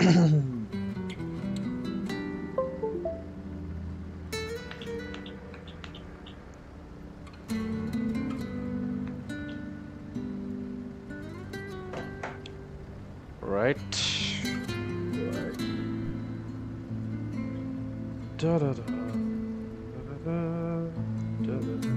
Right. Da, da, da. Da, da, da, da, da.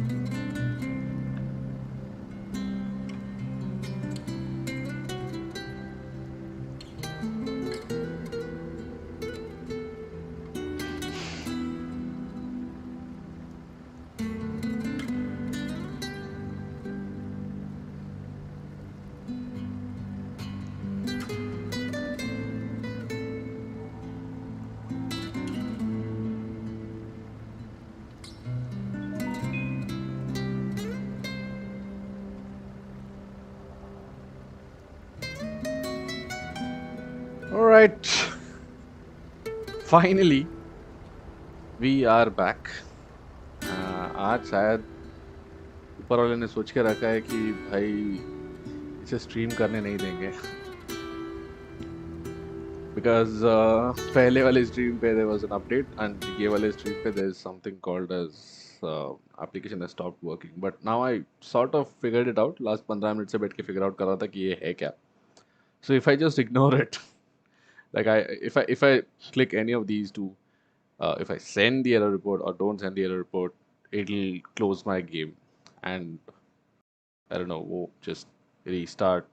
All right. Finally, we are back. आज शायद ऊपर वाले ने सोच के रखा है कि भाई इसे स्ट्रीम करने नहीं देंगे because पहले वाले स्ट्रीम पे there was an update and ये वाले स्ट्रीम पे there is something called as application has stopped working, but now I sort of figured it out. Last 15 minute से बैठ के figure out कर रहा था कि ये है क्या. So if I just ignore it, like if I click any of these two, if I send the error report or don't send the error report, it'll close my game and I don't know, वो just restart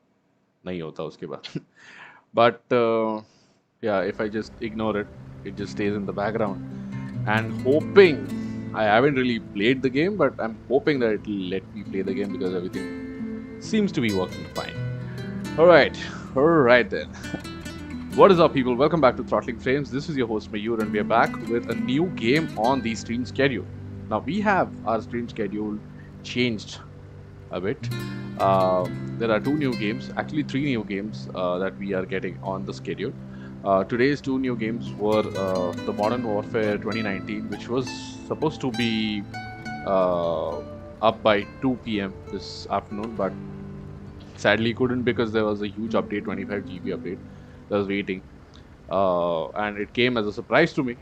नहीं होता उसके बाद. But yeah, if I just ignore it, it just stays in the background. And hoping, I haven't really played the game, but I'm hoping that it'll let me play the game because everything seems to be working fine. Alright then. What is up, people? Welcome back to Throttling Frames. This is your host Mayur, and we are back with a new game on the stream schedule. Now we have our stream schedule changed a bit. There are 2 new games, actually 3 new games that we are getting on the schedule. Today's 2 new games were the Modern Warfare 2019, which was supposed to be up by 2 p.m. this afternoon, but sadly couldn't because there was a huge update, 25 GB update. I was waiting, and it came as a surprise to me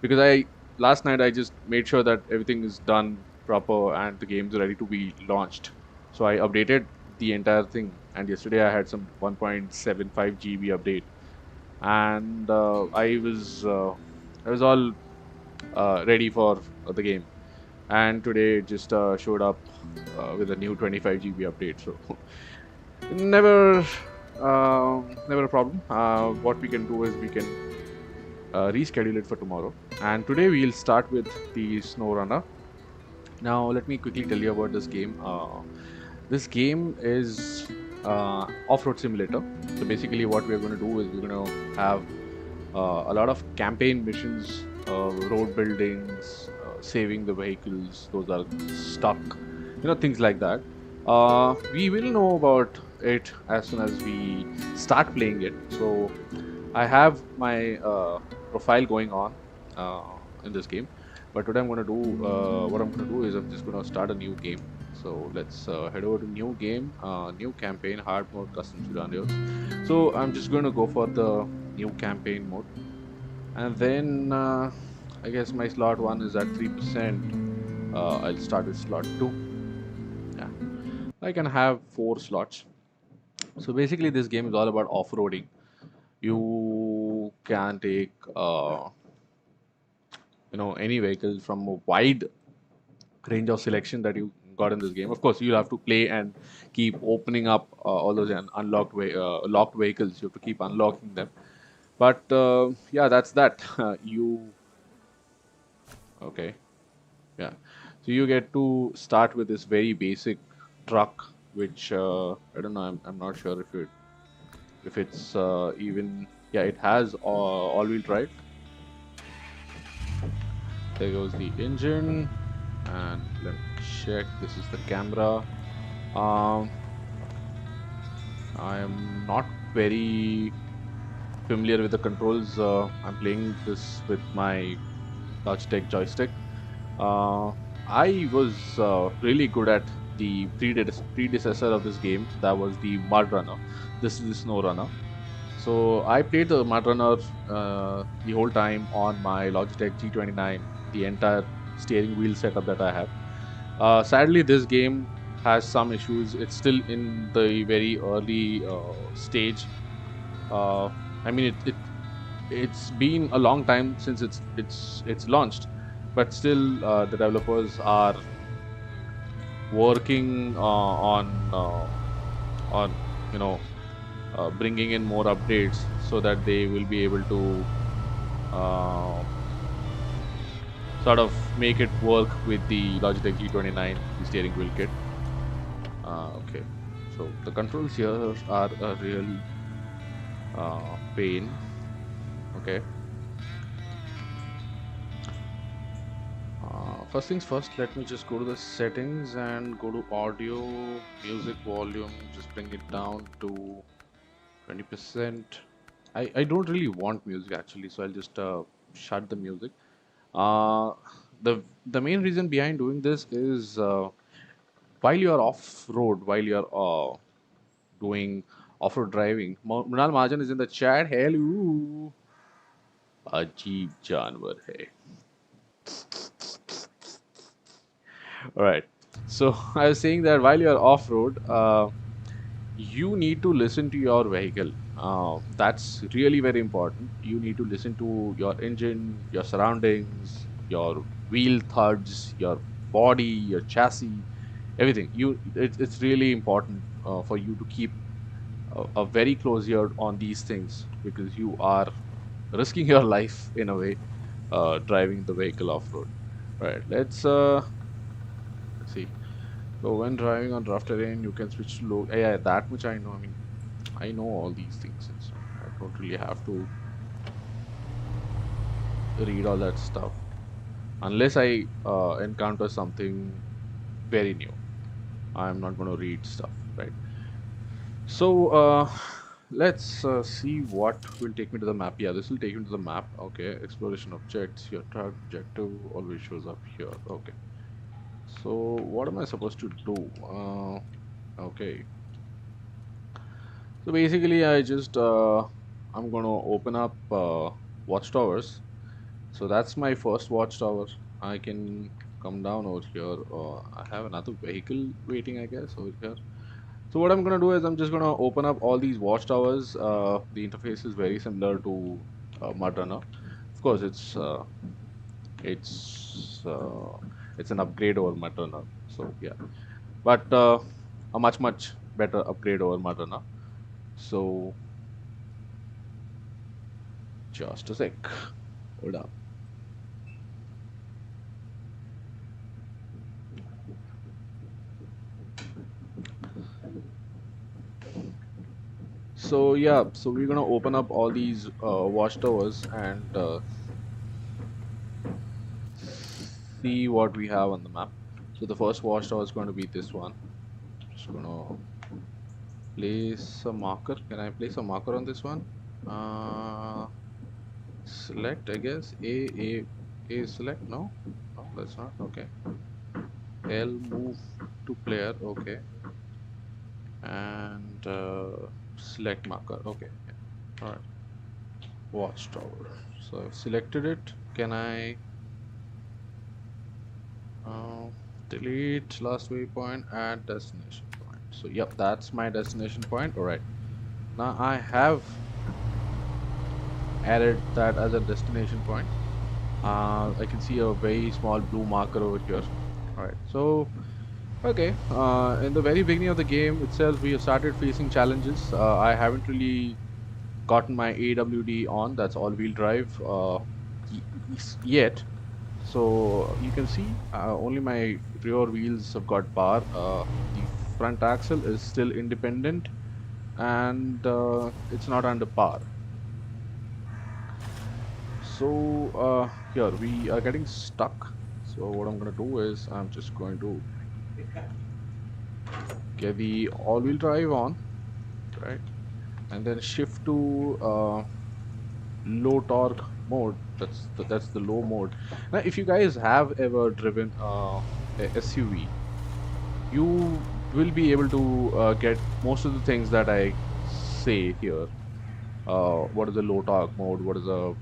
because last night I just made sure that everything is done proper and the game's ready to be launched. So I updated the entire thing, and yesterday I had some 1.75 GB update, and I was all ready for the game, and today it just showed up with a new 25 GB update. So never a problem. What we can do is we can reschedule it for tomorrow, and today we'll start with the Snowrunner. Now let me quickly tell you about this game. This game is off-road simulator. So basically what we're going to do is we're going to have a lot of campaign missions, road buildings, saving the vehicles, those are stuck, things like that. We will know about it as soon as we start playing it. So I have my profile going on in this game, but today I'm going to do what I'm going to do is I'm just going to start a new game. So let's head over to new game, new campaign, hard mode, custom scenarios. So I'm just going to go for the new campaign mode, and then I guess my slot 1 is at 3%. I'll start with slot 2. Yeah, I can have 4 slots. So basically this game is all about off-roading. You can take any vehicle from a wide range of selection that you got in this game. Of course, you'll have to play and keep opening up all those unlocked locked vehicles. You have to keep unlocking them. But yeah, that's that. Okay, yeah. So you get to start with this very basic truck, which I don't know. I'm not sure if it's even. Yeah, it has all-wheel drive. There goes the engine, and let me check. This is the camera. I am not very familiar with the controls. I'm playing this with my Logitech joystick. I was really good at the predecessor of this game. That was the Mudrunner. This is the Snowrunner. So I played the Mudrunner the whole time on my Logitech G29, the entire steering wheel setup that I have. Sadly, this game has some issues. It's still in the very early stage. Uh, I mean, it's been a long time since it's launched, but still the developers are working on you know bringing in more updates so that they will be able to uh, sort of make it work with the Logitech G29, the steering wheel kit. Okay, so the controls here are a real pain. Okay. First things first, let me just go to the settings and go to audio, music volume, just bring it down to 20%. I don't really want music actually, so I'll just shut the music. Uh, the main reason behind doing this is while you're off-road, while you're doing off-road driving, Mrinal Mahajan is in the chat. Hello. अजीब जानवर है. All right. So I was saying that while you're off-road, you need to listen to your vehicle. That's really very important. You need to listen to your engine, your surroundings, your wheel thuds, your body, your chassis, everything. It's really important for you to keep a very close ear on these things because you are risking your life in a way driving the vehicle off-road. Right. Let's see. So when driving on rough terrain, you can switch to low. Yeah, that much I know. I mean, I know all these things. So I don't really have to read all that stuff unless I encounter something very new. I'm not going to read stuff, right? So let's see what will take me to the map. Yeah, this will take me to the map. Okay, exploration objects. Your truck objective always shows up here. Okay. So what am I supposed to do? Okay. So basically, I just I'm gonna open up watchtowers. So that's my first watchtower. I can come down over here. I have another vehicle waiting, I guess, over here. So what I'm gonna do is I'm just gonna open up all these watchtowers. The interface is very similar to Mudrunner. Of course, it's uh, it's an upgrade over Mudrunner. So yeah, but a much better upgrade over Mudrunner. So just a sec. Hold up. So yeah, so we're gonna open up all these watchtowers and see what we have on the map. So the first watchtower is going to be this one. Just gonna place a marker. Can I place a marker on this one? Select, I guess. A select. No, that's not. Okay. L move to player. Okay. And select marker. Okay. Yeah. All right. Watchtower. So I've selected it. Can I delete last waypoint, add destination point? So yep, that's my destination point. All right. Now I have added that as a destination point. I can see a very small blue marker over here. All right. So okay. In the very beginning of the game itself, we have started facing challenges. I haven't really gotten my AWD on. That's all-wheel drive yet. So you can see only my rear wheels have got bar. The front axle is still independent and it's not under par. So here we are getting stuck. So what I'm going to do is I'm just going to get the all-wheel drive on, right? And then shift to low torque mode. That's the low mode. Now if you guys have ever driven a SUV, you will be able to get most of the things that I say here. what is the low torque mode, what is the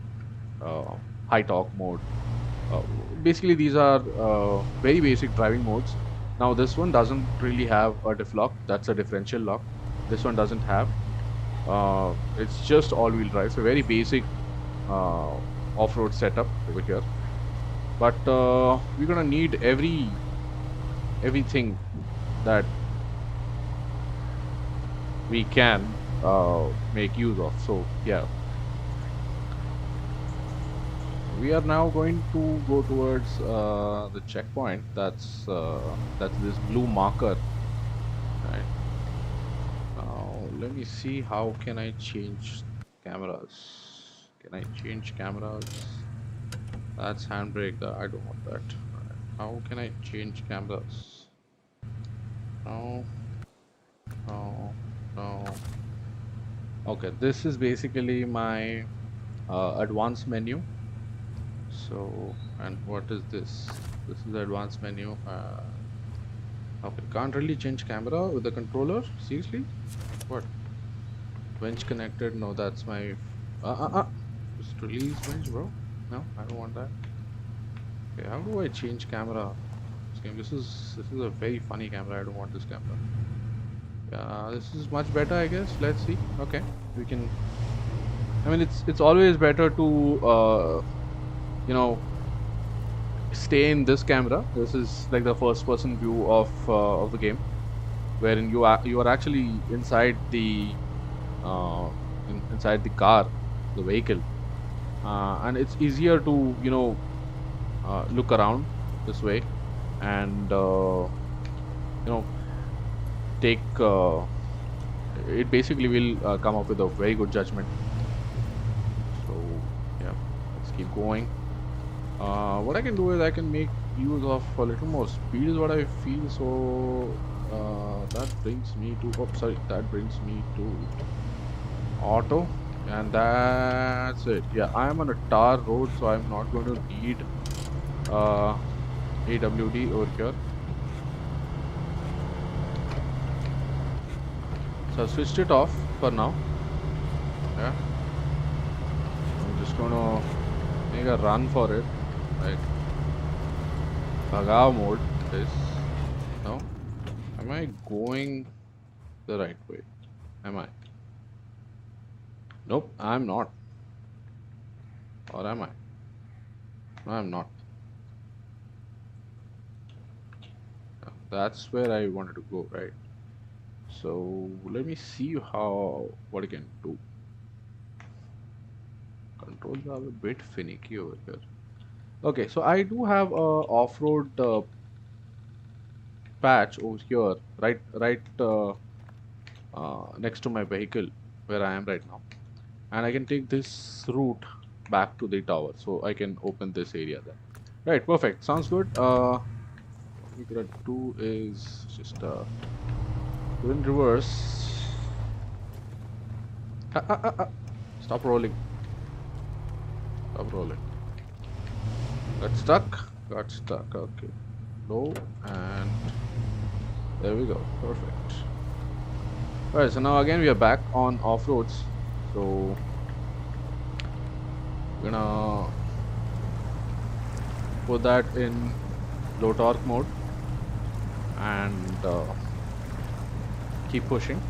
high torque mode. Uh, Basically, these are very basic driving modes. Now, this one doesn't really have a diff lock. That's a differential lock. This one doesn't have. It's just all-wheel drive. So very basic off-road setup over here. But we're gonna need everything that we can make use of. So yeah. We are now going to go towards the checkpoint. That's this blue marker. Right. Now let me see, how can I change cameras? Can I change cameras? That's handbrake. I don't want that. Right. How can I change cameras? No. No. No. Okay, this is basically my advanced menu. So, and what is this? This is the advanced menu. Okay, can't really change camera with the controller. Seriously? What? Bench connected? No, that's my. Just release bench, bro. No, I don't want that. Okay, how do I change camera? This is a very funny camera. I don't want this camera. Yeah, this is much better, I guess. Let's see. Okay, we can. I mean, it's always better to you know, stay in this camera. This is like the first person view of the game, wherein you are actually inside the inside the car, the vehicle, and it's easier to look around this way and take it basically will come up with a very good judgment. So yeah, let's keep going. What I can do is I can make use of a little more speed is what I feel. So that brings me to that brings me to auto, and that's it. Yeah, I am on a tar road, so I'm not going to need AWD over here. So I've switched it off for now. Yeah, I'm just gonna make a run for it. Right, Bhagav mode is. No, am I going the right way? Am I? Nope, I'm not. Or am I? No, I'm not. That's where I wanted to go, right? So let me see what I can do. Controls are a bit finicky over here. Okay, so I do have a off-road patch over here, right next to my vehicle where I am right now, and I can take this route back to the tower, so I can open this area then. Right, perfect. Sounds good. What we're gonna do is just go in reverse. Stop rolling. Stop rolling. Got stuck. Okay. Low, and there we go. Perfect. Alright, so now again we are back on off-roads. So we're gonna put that in low torque mode and keep pushing.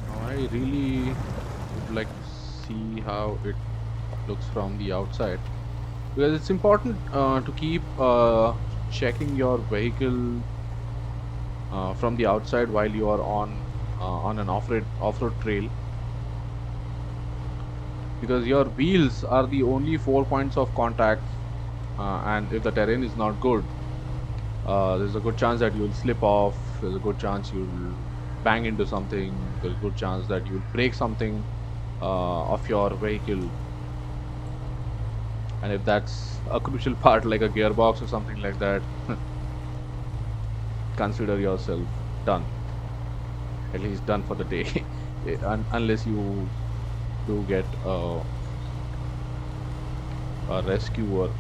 Now I really would like to see how it looks from the outside, because it's important to keep checking your vehicle from the outside while you are on an off-road trail, because your wheels are the only 4 points of contact, and if the terrain is not good, there's a good chance that you'll slip off. There's a good chance you'll bang into something. There's a good chance that you'll break something of your vehicle. And if that's a crucial part like a gearbox or something like that, consider yourself done. At least done for the day. Unless you do get a rescuer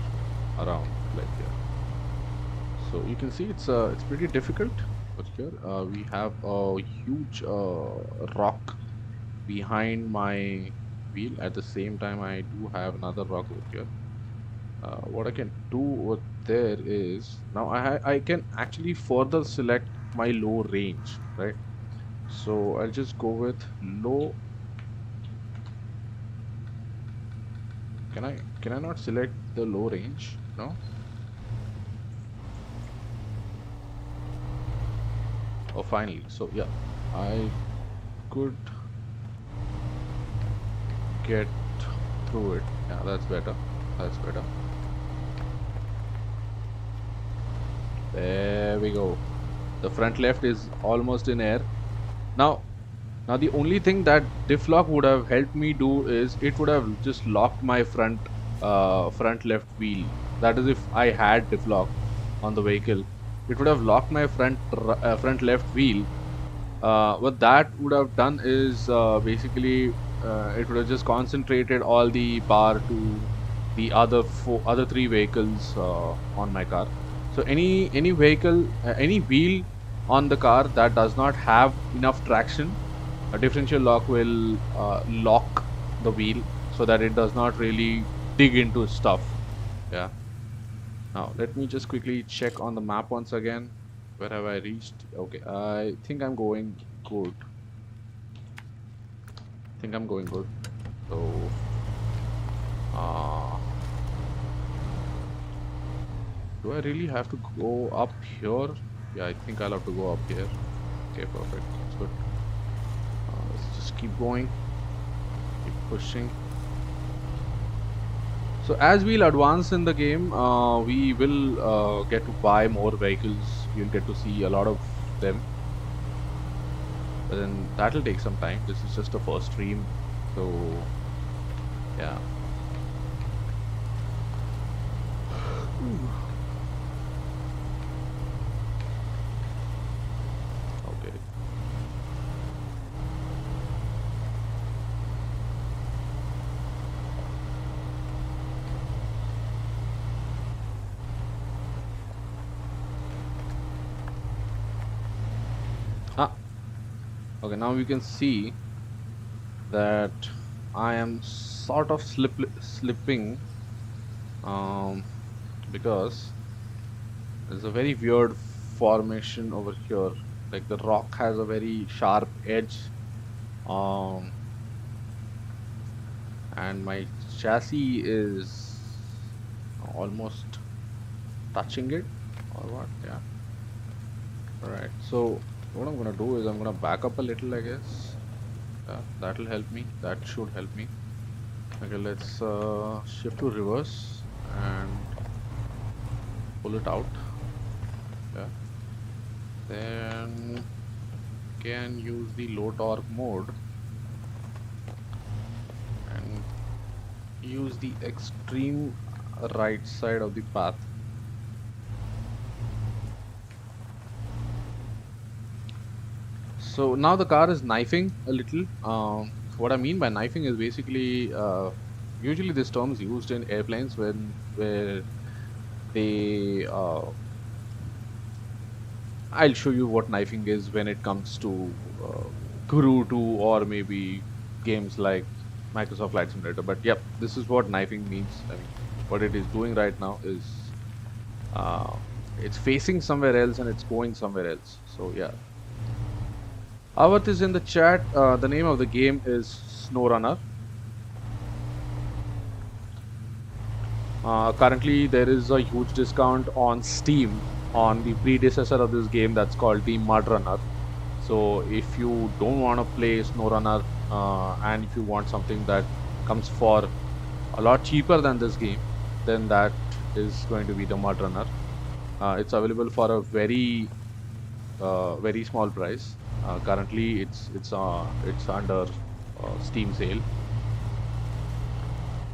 around like here. So you can see it's pretty difficult. But here we have a huge rock behind my wheel. At the same time, I do have another rock over here. What I can do over there is now I can actually further select my low range, right? So I'll just go with low. Can I not select the low range? No? Oh, finally. So yeah, I could get through it. Yeah, that's better. That's better. There we go. The front left is almost in air. Now, the only thing that Diff Lock would have helped me do is it would have just locked my front left wheel. That is, if I had Diff Lock on the vehicle, it would have locked my front left wheel. What that would have done is basically it would have just concentrated all the bar to the other three vehicles on my car. So any vehicle, any wheel on the car that does not have enough traction, a differential lock will lock the wheel so that it does not really dig into stuff. Yeah. Now let me just quickly check on the map once again. Where have I reached? Okay, I think I'm going good. So, uh, do I really have to go up here? Yeah, I think I'll have to go up here. Okay, perfect. That's good. Let's just keep going. Keep pushing. So as we'll advance in the game, we will get to buy more vehicles. You'll get to see a lot of them. But then that'll take some time. This is just a first stream. So, yeah. Okay. Okay, now we can see that I am sort of slipping because there's a very weird formation over here. Like the rock has a very sharp edge, and my chassis is almost touching it, or what? Yeah. Alright, so what I'm gonna do is I'm gonna back up a little, I guess. Yeah, that'll help me. That should help me. Okay, let's shift to reverse and pull it out. Yeah. Then can use the low torque mode and use the extreme right side of the path. So now the car is knifing a little. What I mean by knifing is basically, usually this term is used in airplanes where they. I'll show you what knifing is when it comes to Guru 2 or maybe games like Microsoft Flight Simulator. But yep, this is what knifing means. I mean, what it is doing right now is it's facing somewhere else and it's going somewhere else. So yeah. Avath is in the chat. The name of the game is Snowrunner. Currently, there is a huge discount on Steam on the predecessor of this game that's called the Mudrunner. So if you don't want to play Snowrunner and if you want something that comes for a lot cheaper than this game, then that is going to be the Mudrunner. It's available for a very small price. Currently, it's under Steam sale.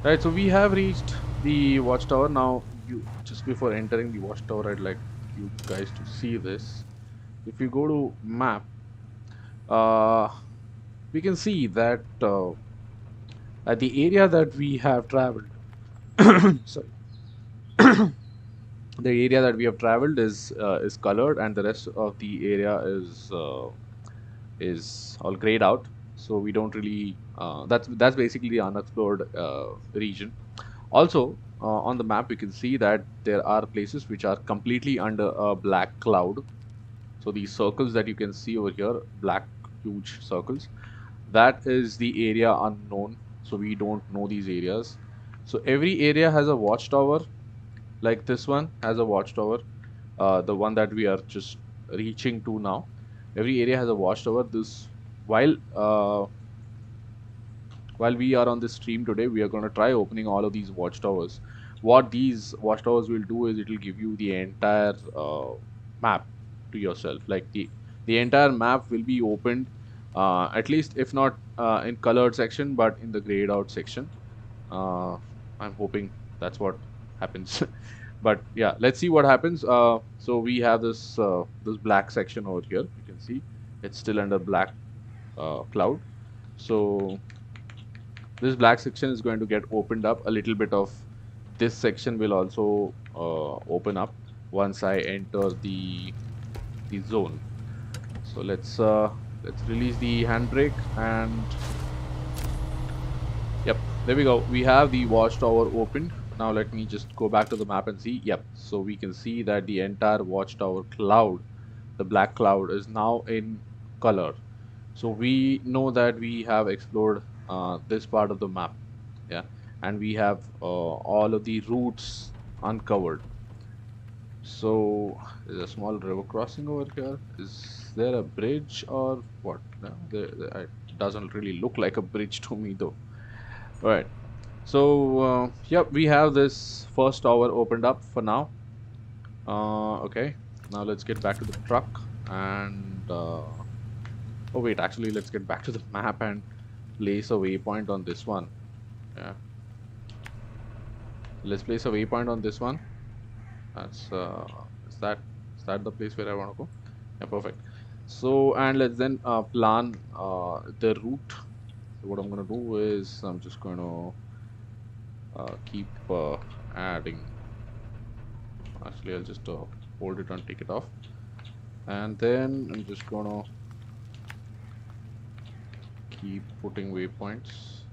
Right, so we have reached the watchtower. Now, just before entering the watchtower, I'd like you guys to see this. If you go to map, we can see that at the area that we have traveled, sorry. The area that we have traveled is colored, and the rest of the area is all grayed out. so we don't really that's basically the unexplored region. Also, on the map, we can see that there are places which are completely under a black cloud. So these circles that you can see over here, black huge circles, that is the area unknown. So we don't know these areas. So every area has a watchtower, like this one has a watchtower. The one that we are just reaching to now. Every area has a watchtower. This while while we are on this stream today, we are going to try opening all of these watchtowers. What these watchtowers will do is it will give you the entire map to yourself. Like the entire map will be opened, at least if not in colored section, but in the grayed out section. I'm hoping that's what happens. But yeah, let's see what happens. So we have this black section over here. You can see it's still under black cloud. So this black section is going to get opened up. A little bit of this section will also open up once I enter the zone. So let's release the handbrake, and yep, there we go. We have the watchtower opened. Now let me just go back to the map and see. Yep, so we can see that the entire watchtower cloud, the black cloud, is now in color. So we know that we have explored this part of the map, yeah, and we have all of the routes uncovered. So there's a small river crossing over here. Is there a bridge or what? No, it doesn't really look like a bridge to me though. All right. So yep, we have this first tower opened up for now. Okay, now let's get back to the truck and oh wait, actually let's get back to the map and place a waypoint on this one. Yeah, let's place a waypoint on this one. That's is that the place where I want to go? Yeah, perfect. So and let's then plan the route. So what I'm gonna do is I'm just going to keep adding. Actually, I'll just hold it and take it off, and then I'm just gonna keep putting waypoints.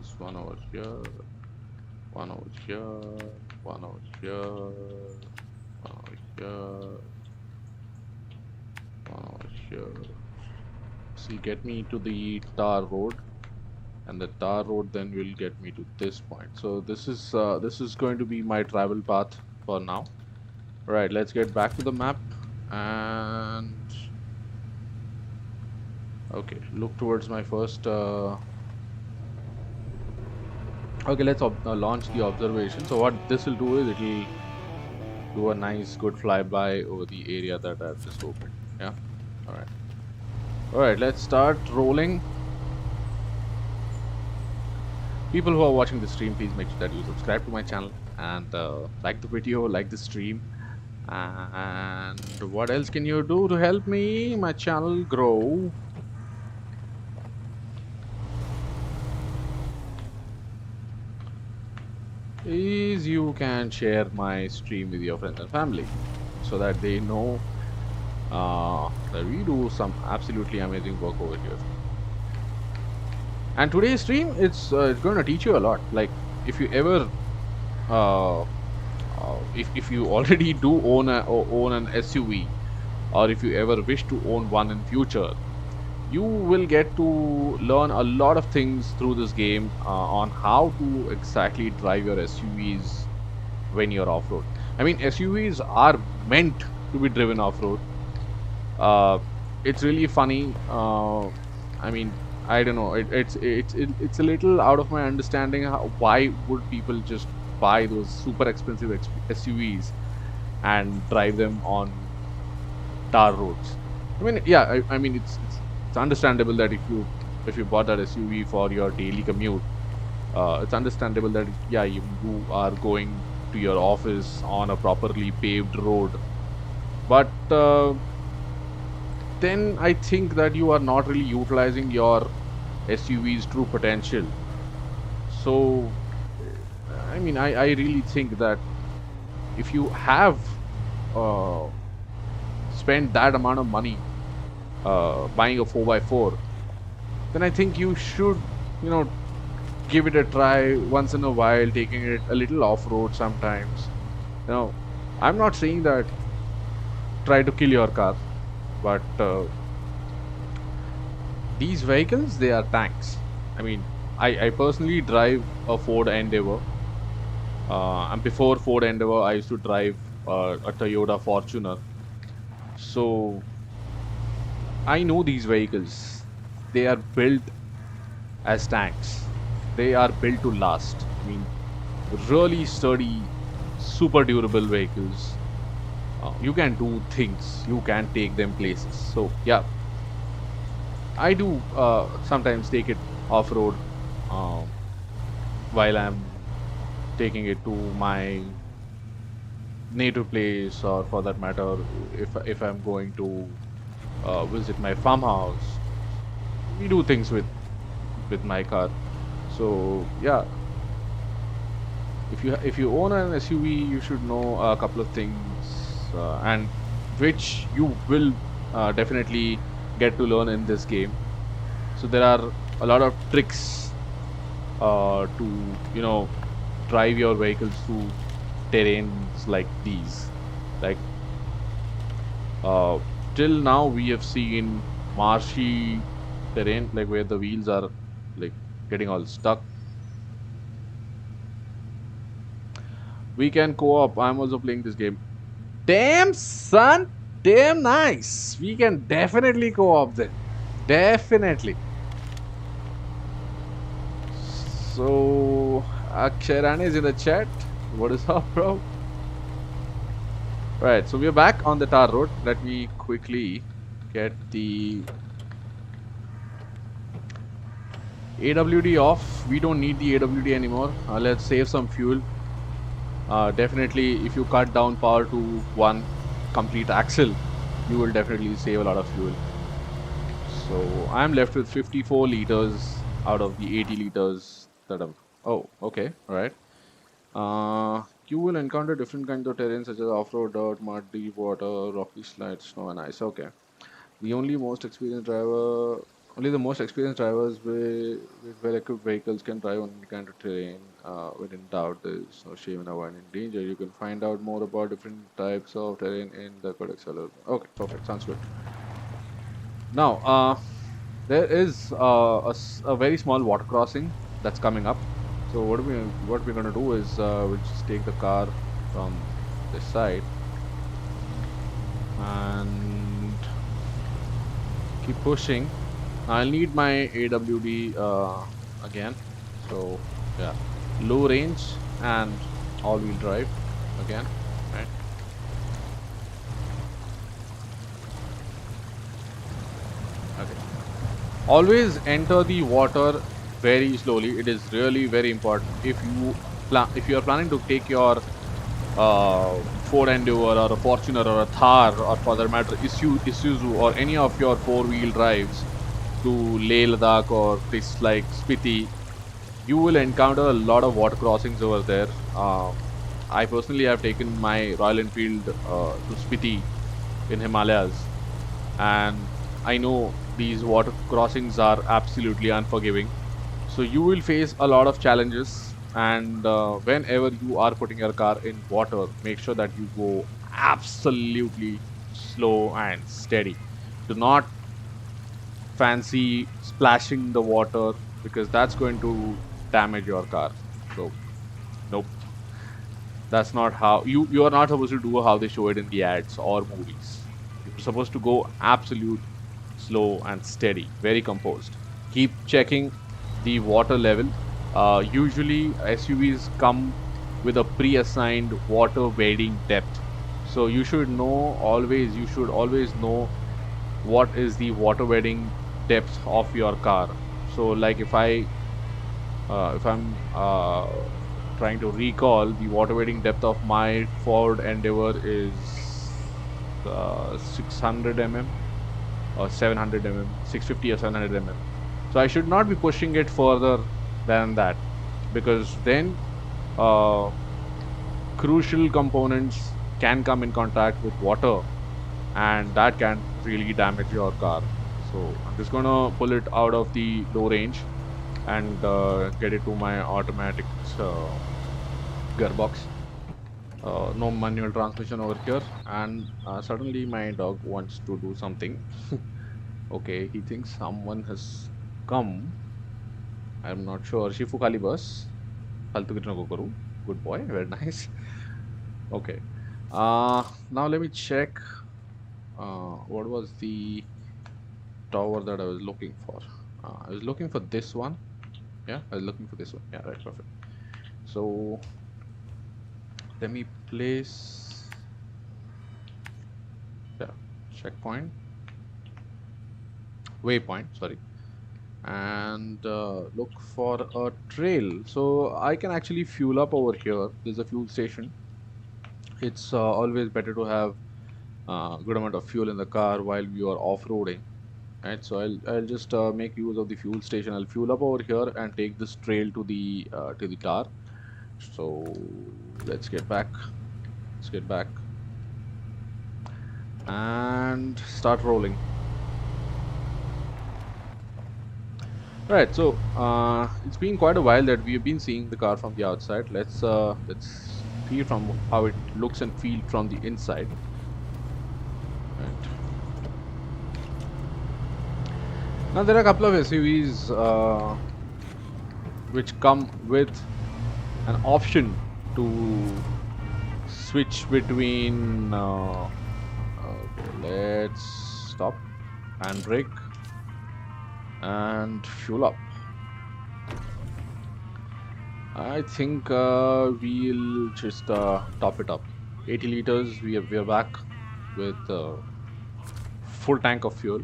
This one over here, one over here, one over here, one over here, one over here. See, get me to the tar road, and the tar road then will get me to this point. So this is going to be my travel path for now. All right, let's get back to the map and okay, look towards my first okay, let's launch the observation. So what this will do is it will do a nice good flyby over the area that I've just opened. Yeah, all right, let's start rolling. People who are watching the stream, please make sure that you subscribe to my channel and like the video, like the stream. And what else can you do to help me, my channel grow? Is you can share my stream with your friends and family so that they know that we do some absolutely amazing work over here. And today's stream, it's going to teach you a lot. Like if you ever if you already do own an SUV, or if you ever wish to own one in future, you will get to learn a lot of things through this game on how to exactly drive your SUVs when you're off-road. I mean, SUVs are meant to be driven off-road. It's really funny. I mean, I don't know. It's a little out of my understanding. Why would people just buy those super expensive SUVs and drive them on tar roads? I mean, yeah. I mean, it's understandable that if you bought that SUV for your daily commute, it's understandable that yeah, you are going to your office on a properly paved road, but then I think that you are not really utilizing your SUV's true potential. So I mean, I really think that if you have spent that amount of money buying a 4x4, then I think you should, you know, give it a try once in a while, taking it a little off-road sometimes. You know, I'm not saying that try to kill your car, but these vehicles, they are tanks. I mean, I personally drive a Ford Endeavor, and before Ford Endeavor, I used to drive a Toyota Fortuner. So I know these vehicles. They are built as tanks. They are built to last. I mean, really sturdy, super durable vehicles. You can do things. You can take them places. So yeah, I do sometimes take it off road um, while I'm taking it to my native place, or for that matter, if I'm going to visit my farmhouse. We do things with my car. So yeah, if you own an SUV, you should know a couple of things, and which you will definitely get to learn in this game. So there are a lot of tricks to, you know, drive your vehicles through terrains like these. Like uh, till now we have seen marshy terrain, like where the wheels are like getting all stuck. We can co-op. I'm also playing this game. Damn, son. Damn nice. We can definitely co-op then. Definitely. So, Aksharan is in the chat. What is up, bro? Right, so we're back on the tar road. Let me quickly get the AWD off. We don't need the AWD anymore. Let's save some fuel. Definitely, if you cut down power to one complete axle, you will definitely save a lot of fuel. So I'm left with 54 liters out of the 80 liters that I'm. Oh, okay, all right. You will encounter different kinds of terrain such as off-road, dirt, mud, deep water, rocky slides, snow, and ice. Okay. The only the most experienced drivers with well-equipped vehicles can drive on any kind of terrain. When in doubt, there is no shame in avoiding danger. You can find out more about different types of terrain in the Codex Alert. Okay, perfect. Sounds good. Now, there is a very small water crossing that's coming up. So what we're gonna do is we'll just take the car from this side and keep pushing. I'll need my AWD again. So yeah, low range and all-wheel drive again, right? Okay. Always enter the water very slowly. It is really very important. If you are planning to take your Ford Endeavor or a Fortuner or a Thar, or for that matter Isuzu or any of your four-wheel drives to Leh Ladakh or places like Spiti, you will encounter a lot of water crossings over there. I personally have taken my Royal Enfield to Spiti in Himalayas, and I know these water crossings are absolutely unforgiving. So you will face a lot of challenges, and whenever you are putting your car in water, make sure that you go absolutely slow and steady. Do not fancy splashing the water, because that's going to damage your car. So nope, that's not how you are not supposed to do how they show it in the ads or movies. You're supposed to go absolute slow and steady, very composed. Keep checking the water level. Usually SUVs come with a pre-assigned water wading depth, so you should always know what is the water wading depth of your car. So like if I'm trying to recall, the water wading depth of my Ford Endeavor is 600 mm or 700 mm, 650 or 700 mm. So I should not be pushing it further than that, because then crucial components can come in contact with water, and that can really damage your car. So So I'm just gonna pull it out of the low range and get it to my automatic gearbox. No manual transmission over here, and suddenly my dog wants to do something. Okay, he thinks someone has come. I'm not sure. Shifu Kali bus. Faltu kitna ko karu. Good boy, very nice. Okay. Now let me check. What was the tower that I was looking for? I was looking for this one. Yeah, I was looking for this one. Yeah, right, perfect. So let me place, yeah, checkpoint, waypoint, sorry, and look for a trail. So I can actually fuel up over here. There's a fuel station. It's always better to have a good amount of fuel in the car while you are off-roading. Right, so I'll just make use of the fuel station. I'll fuel up over here and take this trail to the car. So let's get back. Let's get back and start rolling. Right, so it's been quite a while that we have been seeing the car from the outside. Let's see from how it looks and feel from the inside. Right. Now there are a couple of SUVs which come with an option to switch between. Okay, let's stop and brake and fuel up. I think we'll just top it up. 80 liters. We are back with full tank of fuel.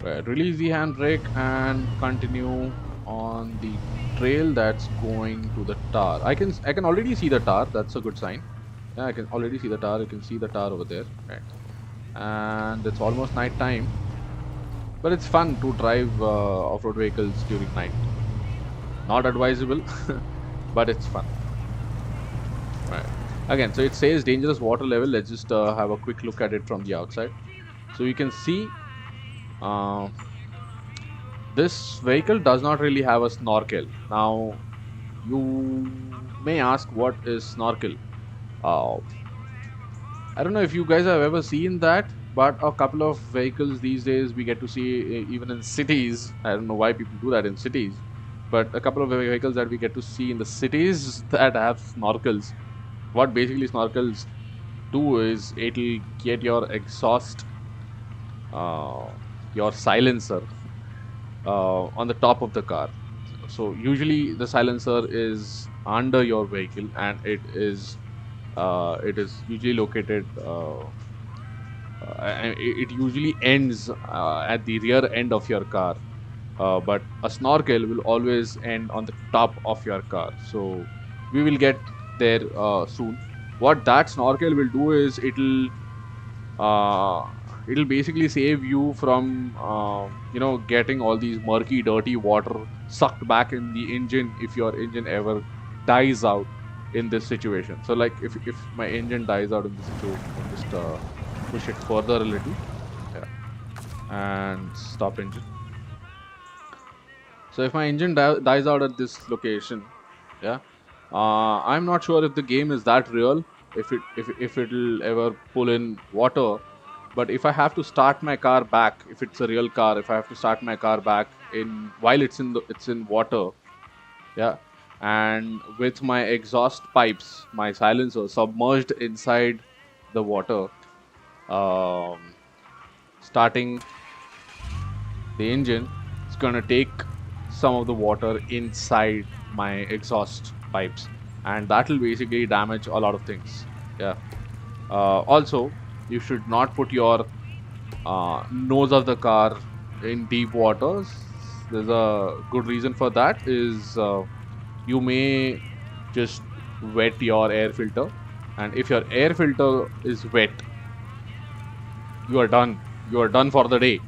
Right, release the handbrake and continue on the trail that's going to the tar. I can already see the tar. That's a good sign. Yeah, I can already see the tar. You can see the tar over there. Right, and it's almost night time. But it's fun to drive off-road vehicles during night. Not advisable, but it's fun. Right. Again, so it says dangerous water level. Let's just have a quick look at it from the outside. So you can see this vehicle does not really have a snorkel. Now, you may ask, what is snorkel? I don't know if you guys have ever seen that, but a couple of vehicles these days we get to see even in cities. I don't know why people do that in cities, but a couple of vehicles that we get to see in the cities that have snorkels. What basically snorkels do is it'll get your exhaust, your silencer on the top of the car. So usually the silencer is under your vehicle, and it is usually located. It usually ends at the rear end of your car, but a snorkel will always end on the top of your car. So we will get there soon. What that snorkel will do is it'll basically save you from getting all these murky, dirty water sucked back in the engine if your engine ever dies out in this situation. So like if my engine dies out in this situation, I'll just push it further a little, yeah, and stop engine. So if my engine dies out at this location, yeah, I'm not sure if the game is that real, if it'll ever pull in water. But if I have to start my car back, if it's a real car, if I have to start my car back while it's in water, yeah, and with my exhaust pipes, my silencer submerged inside the water, starting the engine, it's gonna take some of the water inside my exhaust pipes, and that will basically damage a lot of things. Yeah. Also, you should not put your nose of the car in deep waters. There's a good reason for that. Is you may just wet your air filter, and if your air filter is wet, you are done. You are done for the day.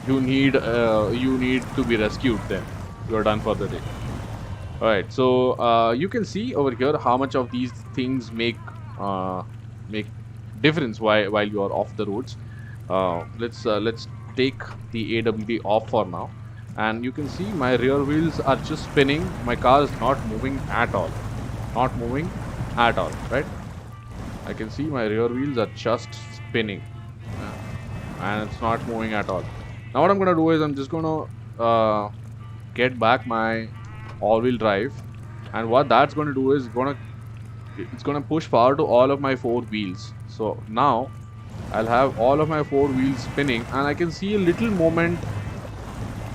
You need to be rescued. Then you are done for the day. All right. So you can see over here how much of these things make difference while you are off the roads. Let's take the AWD off for now, and you can see my rear wheels are just spinning. My car is not moving at all, not moving at all, right? I can see my rear wheels are just spinning, and it's not moving at all. Now what I'm gonna do is I'm just gonna get back my all-wheel drive, and what that's going to do is it's gonna push power to all of my four wheels. So now I'll have all of my four wheels spinning, and I can see a little movement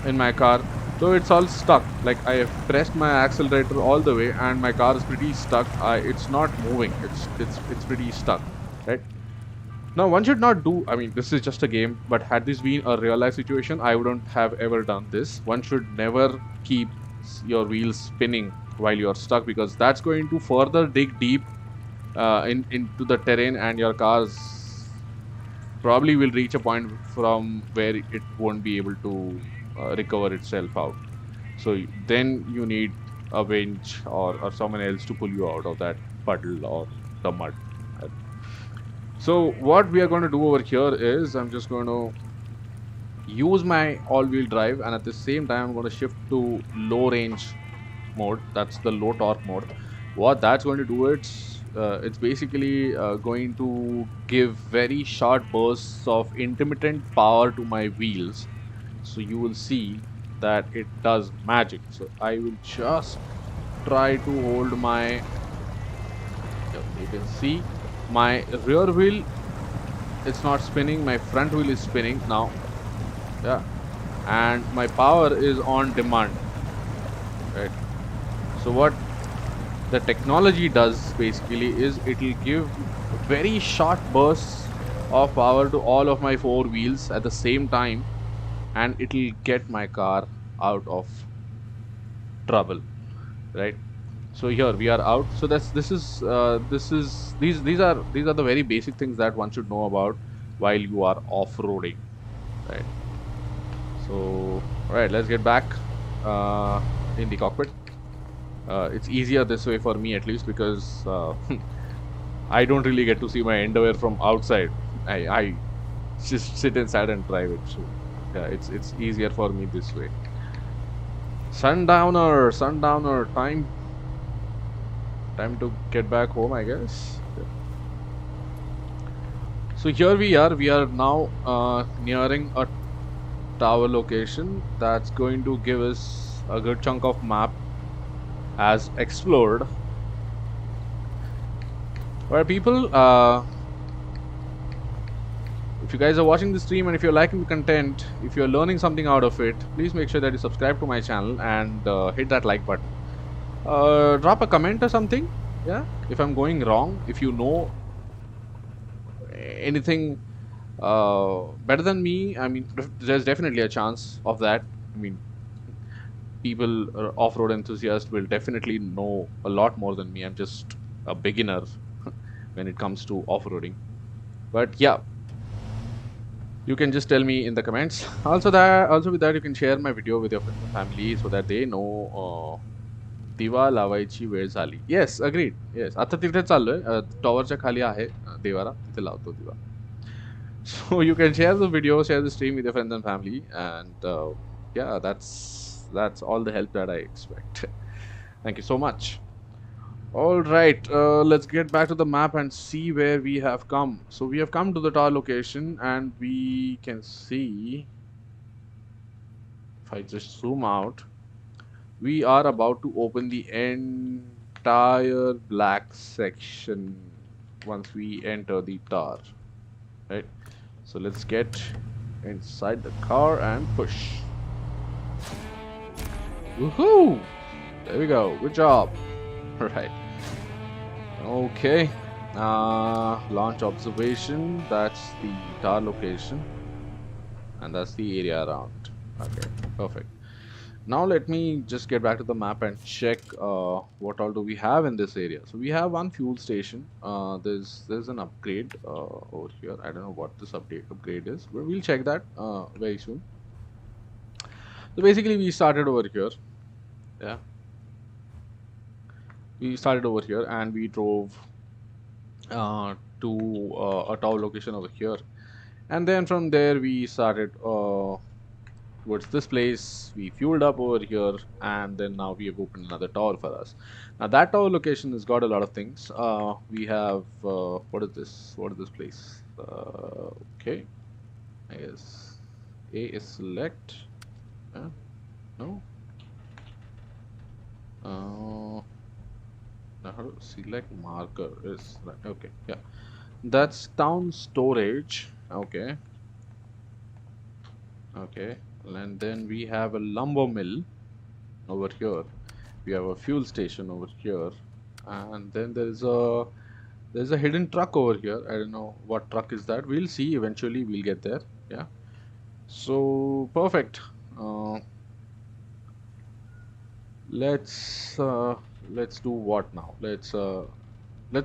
in my car, though it's all stuck. Like I have pressed my accelerator all the way and my car is pretty stuck. It's not moving. It's pretty stuck, right? Now one should not do, I mean, this is just a game, but had this been a real life situation, I wouldn't have ever done this. One should never keep your wheels spinning while you're stuck, because that's going to further dig deep into the terrain, and your cars probably will reach a point from where it won't be able to recover itself out. So then you need a winch or someone else to pull you out of that puddle or the mud. So what we are going to do over here is I'm just going to use my all-wheel drive, and at the same time I'm going to shift to low range mode. That's the low torque mode. What that's going to do, it's basically going to give very short bursts of intermittent power to my wheels. So you will see that it does magic. So I will just try to hold my, you can see my rear wheel, it's not spinning, my front wheel is spinning now. Yeah, and my power is on demand, right? So what the technology does basically is it will give very short bursts of power to all of my four wheels at the same time, and it will get my car out of trouble, right? So here we are out. So these are the very basic things that one should know about while you are off-roading, right? So all right, let's get back in the cockpit. It's easier this way for me, at least, because I don't really get to see my underwear from outside. I just sit inside and drive it. So yeah, it's easier for me this way. Sundowner, time to get back home, I guess. Yeah. So here we are now nearing a tower location that's going to give us a good chunk of map as explored. Alright people, if you guys are watching the stream and if you're liking the content, if you're learning something out of it, please make sure that you subscribe to my channel and hit that like button. Drop a comment or something, yeah, if I'm going wrong, if you know anything better than me. I mean, there's definitely a chance of that. I mean, people, off-road enthusiasts, will definitely know a lot more than me. I'm just a beginner when it comes to off-roading. But yeah, you can just tell me in the comments. Also with that, you can share my video with your friends and family so that they know दिवा लावायची वेळ झाली. Yes, agreed. Yes, आता तिथे चाललोय, टॉवरच्या खाली आहे देवारा, तिथे लावतो दिवा. So you can share the video, share the stream with your friends and family, and yeah, that's all the help that I expect. Thank you so much. All right, let's get back to the map and see where we have come. So we have come to the Dar location, and we can see, if I just zoom out, we are about to open the entire black section once we enter the Dar, right? So let's get inside the car and push. Woohoo! There we go. Good job. All right. Okay. Launch observation. That's the Dar location, and that's the area around. Okay. Perfect. Now let me just get back to the map and check what all do we have in this area. So we have one fuel station. There's an upgrade over here. I don't know what this upgrade is, but we'll check that very soon. So basically we started over here. Yeah. We started over here and we drove to a tower location over here. And then from there we started towards this place. We fueled up over here, and then now we have opened another tower for us. Now that tower location has got a lot of things. We have what is this? What is this place? Okay, I guess A is select. No. Now how to select marker is right. Okay, yeah. That's town storage. Okay. Okay. And then we have a lumber mill over here. We have a fuel station over here. And then there's a hidden truck over here. I don't know what truck is that. We'll see eventually. We'll get there. Yeah. So perfect. Uh, let's let's do what now? Let's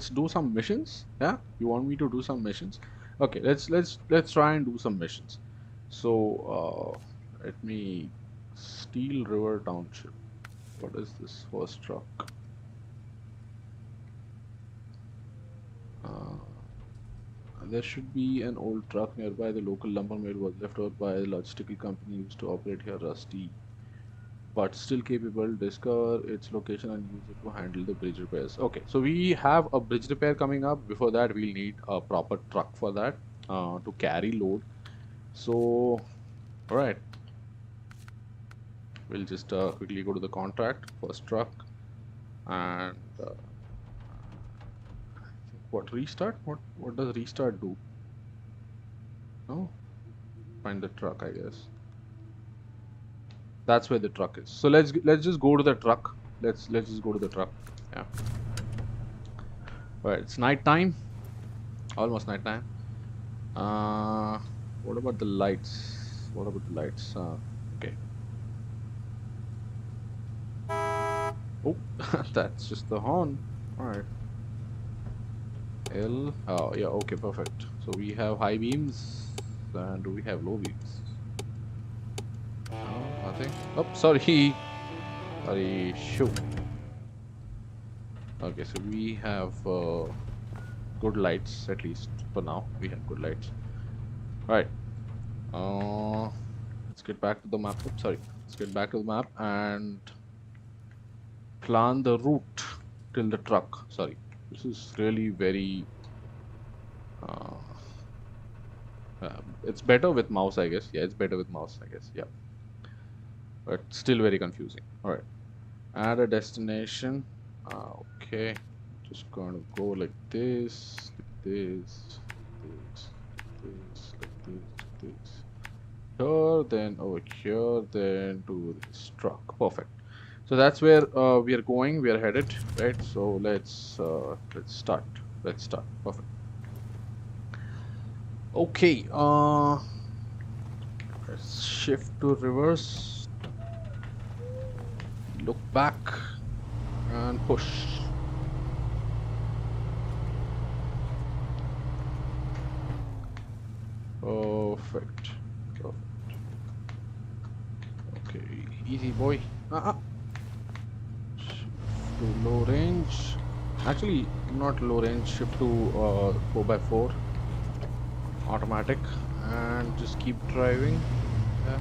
do some missions. Yeah, you want me to do some missions? Okay, let's try and do some missions. So let me Steel River Township. What is this first truck? There should be an old truck nearby. The local lumber mill was left over by a logistical company used to operate here. Rusty, but still capable. Discover its location and use it to handle the bridge repairs. Okay, so we have a bridge repair coming up. Before that, we'll need a proper truck for that to carry load. So, all right, we'll just quickly go to the contract first truck and what restart? What does restart do? No, find the truck, I guess. That's where the truck is. So let's just go to the truck. Let's just go to the truck. Yeah. All right, it's night time. Almost night time. What about the lights? What about the lights? Okay. Oh, that's just the horn. All right. L. Oh yeah. Okay, perfect. So we have high beams, and do we have low beams? No, nothing. Oh, sorry. Sorry. Shoot. Okay, so we have good lights, at least for now. We have good lights. Alright. Let's get back to the map. Oops, sorry. Let's get back to the map and plan the route till the truck. Sorry. This is really very... it's better with mouse, I guess. Yeah, it's better with mouse, I guess. Yeah. But still very confusing. Alright. Add a destination. Okay. Just going to go like this, like this, like this. Here, then over here, then to this truck. Perfect. So that's where we are going. We are headed, right? So let's start. Let's start. Perfect. Okay. Let's shift to reverse. Look back and push. Perfect. Perfect. Okay, easy boy. Shift to low range. Actually, not low range. Shift to 4x4 automatic and just keep driving. Yeah.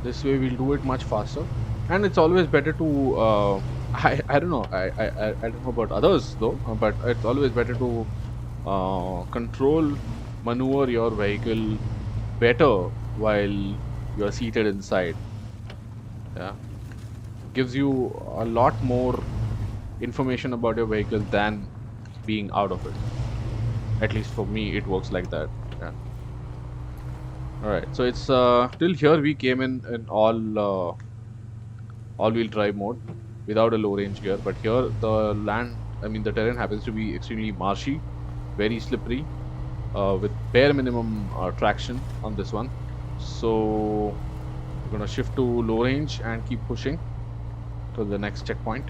This way we'll do it much faster. And it's always better to I don't know. I don't know about others though, but it's always better to control, maneuver your vehicle better while you're seated inside. Yeah, gives you a lot more information about your vehicle than being out of it. At least for me, it works like that. Yeah. All right. So it's till here we came in all-wheel drive mode without a low range gear, but here the the terrain happens to be extremely marshy, very slippery, with bare minimum traction on this one. So we're gonna shift to low range and keep pushing to the next checkpoint.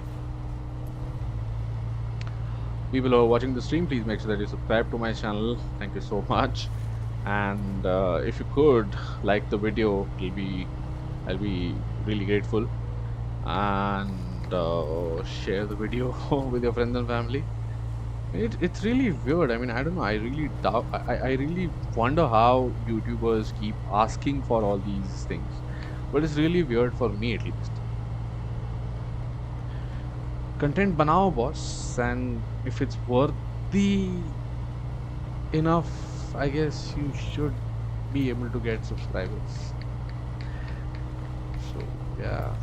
People who are watching the stream, please make sure that you subscribe to my channel. Thank you so much. And if you could like the video, I'll be really grateful. And share the video with your friends and family. It's really weird. I mean, I don't know. I really doubt. I really wonder how YouTubers keep asking for all these things, but it's really weird for me at least. Content banao, boss, and if it's worthy enough, I guess you should be able to get subscribers. So yeah,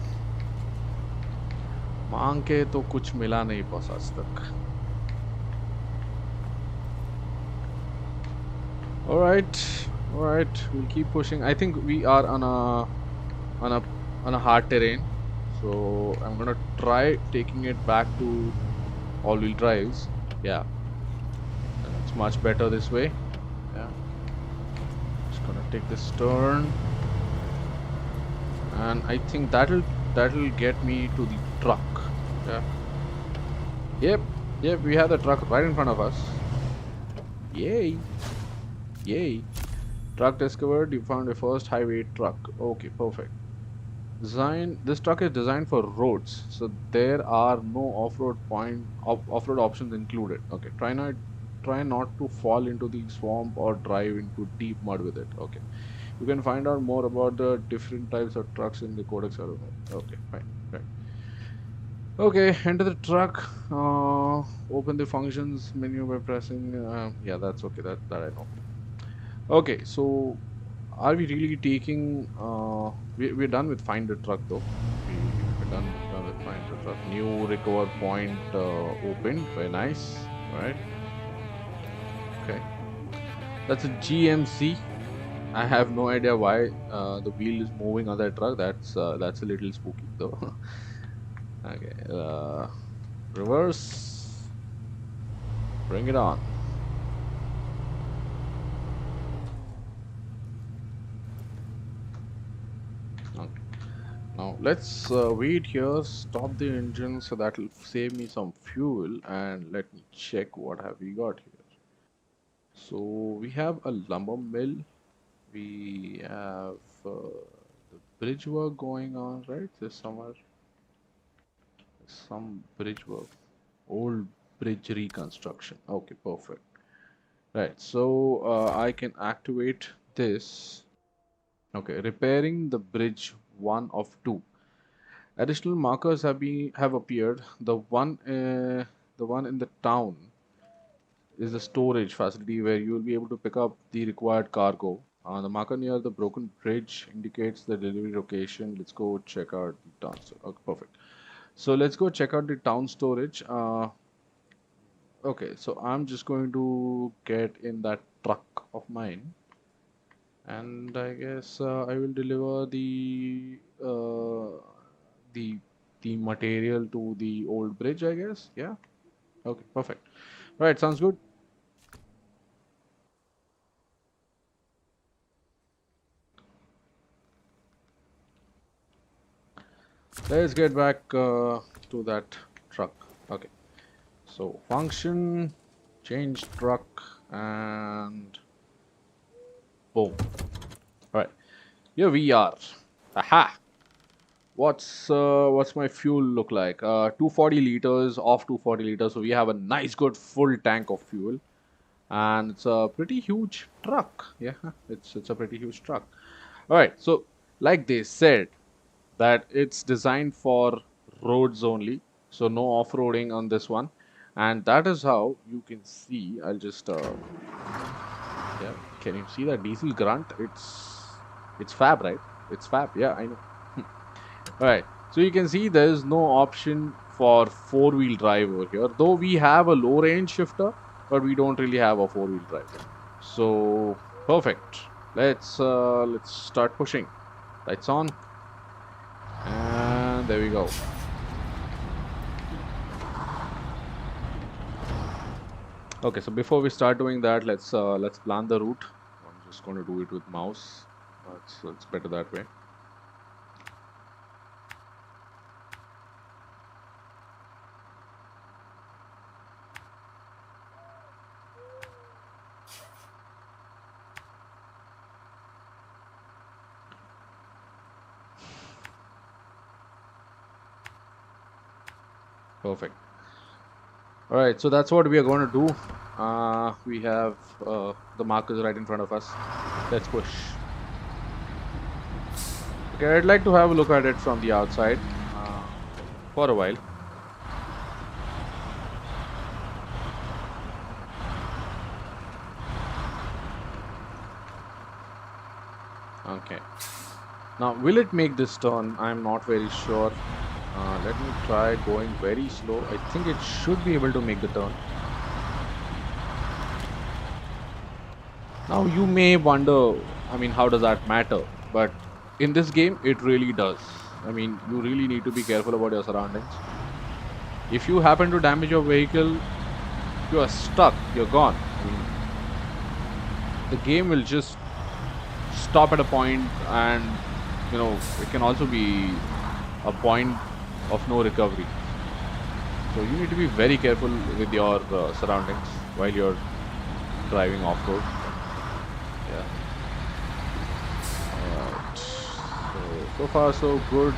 मांग के तो कुछ मिला नहीं boss आज तक. All right, all right. We'll keep pushing. I think we are on a on a hard terrain, so I'm gonna try taking it back to all-wheel drives. Yeah, it's much better this way. Yeah, just gonna take this turn, and I think that'll get me to the truck. Yeah. Yep. Yep. We have the truck right in front of us. Yay! Yay! Truck discovered. You found your first highway truck. Okay, perfect. This truck is designed for roads, so there are no off-road options included. Okay, try not to fall into the swamp or drive into deep mud with it. Okay, you can find out more about the different types of trucks in the Codex Aroma. Okay, fine, right. Okay, enter the truck. Open the functions menu by pressing. Yeah, that's okay. That I know. Okay, so are we really taking? We're done with find the truck though. We're done with find the truck. New recover point opened. Very nice. All right. Okay. That's a GMC. I have no idea why the wheel is moving on that truck. That's a little spooky though. Okay. Reverse. Bring it on. Okay. Now let's wait here, stop the engine so that will save me some fuel, and let me check what have we got here. So we have a lumber mill, we have the bridge work going on, right? There's somewhere some bridge work, old bridge reconstruction. Okay, perfect. Right, so I can activate this. Okay, repairing the bridge one of two. Additional markers have appeared. The one in the town is the storage facility where you will be able to pick up the required cargo. The marker near the broken bridge indicates the delivery location. Let's go check out the town. Okay, perfect. So let's go check out the town storage. Okay, so I'm just going to get in that truck of mine, and I guess I will deliver the the material to the old bridge, I guess. Yeah. Okay, perfect. Right, sounds good. Let's get back to that truck. Okay, so function, change truck, and boom. All right, here we are. Aha! What's my fuel look like? 240 liters of 240 liters. So we have a nice, good full tank of fuel, and it's a pretty huge truck. Yeah, it's a pretty huge truck. All right, so like they said, that it's designed for roads only, so no off-roading on this one, and that is how you can see. I'll just yeah, can you see that diesel grunt? It's fab, right? It's fab. Yeah, I know. All right, so you can see there is no option for four-wheel drive over here, though we have a low range shifter, but we don't really have a four-wheel drive. So perfect. Let's start pushing. Lights on, and there we go. Okay, so before we start doing that, let's plan the route. I'm just going to do it with mouse. It's better that way. Perfect. Alright, so that's what we are going to do. We have the markers right in front of us. Let's push. Okay, I'd like to have a look at it from the outside for a while. Okay. Now, will it make this turn? I'm not very sure. Let me try going very slow. I think it should be able to make the turn. Now, you may wonder, I mean, how does that matter? But in this game, it really does. I mean, you really need to be careful about your surroundings. If you happen to damage your vehicle, you are stuck, you're gone. I mean, the game will just stop at a point, and you know, it can also be a point of no recovery. So you need to be very careful with your surroundings while you're driving off-road. Yeah. Alright. So far so good.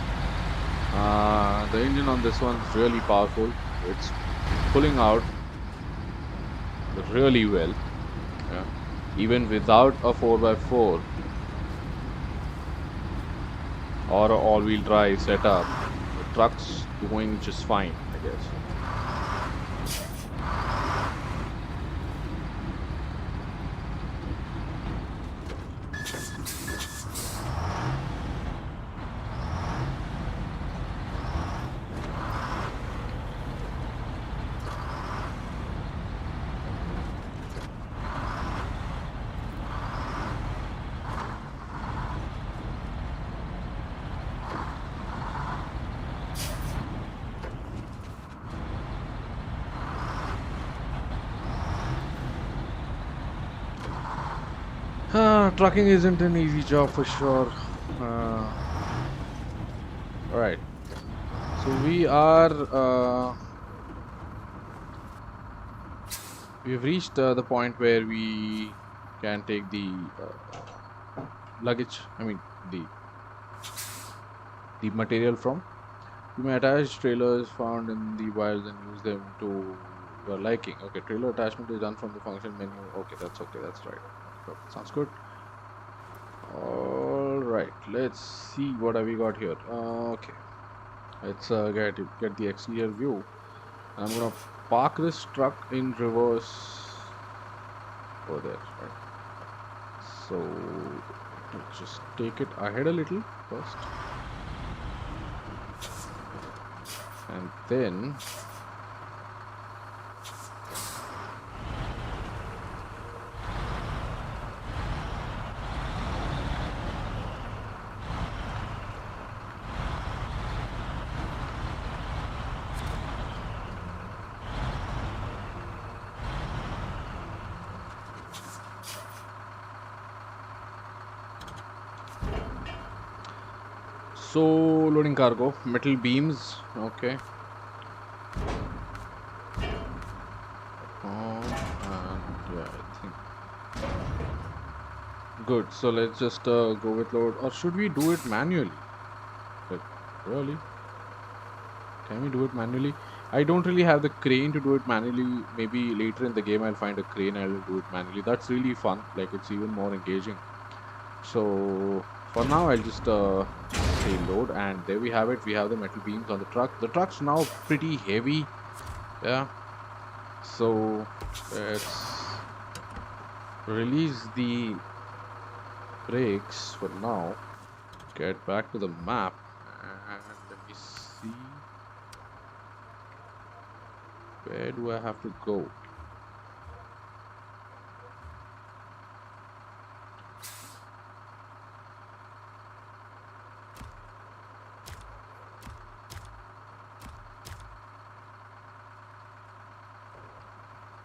The engine on this one's really powerful. It's pulling out really well. Yeah. Even without a 4x4 or a all-wheel drive setup, the truck's going just fine, I guess. Trucking isn't an easy job for sure. Alright. So we've reached the point where we can take the luggage, I mean the material from. You may attach trailers found in the wild and use them to your liking. Okay, trailer attachment is done from the function menu. Okay, that's right. Sounds good. Alright, let's see what have we got here. Okay, let's get the exterior view. I'm gonna park this truck in reverse over there, right? So let's just take it ahead a little first, and then so loading cargo, metal beams. Okay. And yeah, I think good. So let's just go with load, or should we do it manually? Like, really? Can we do it manually? I don't really have the crane to do it manually. Maybe later in the game I'll find a crane and I'll do it manually. That's really fun. Like, it's even more engaging. So for now I'll just say load, and there we have it. We have the metal beams on the truck. The truck's now pretty heavy. Yeah. So let's release the brakes for now. Get back to the map and let me see. Where do I have to go?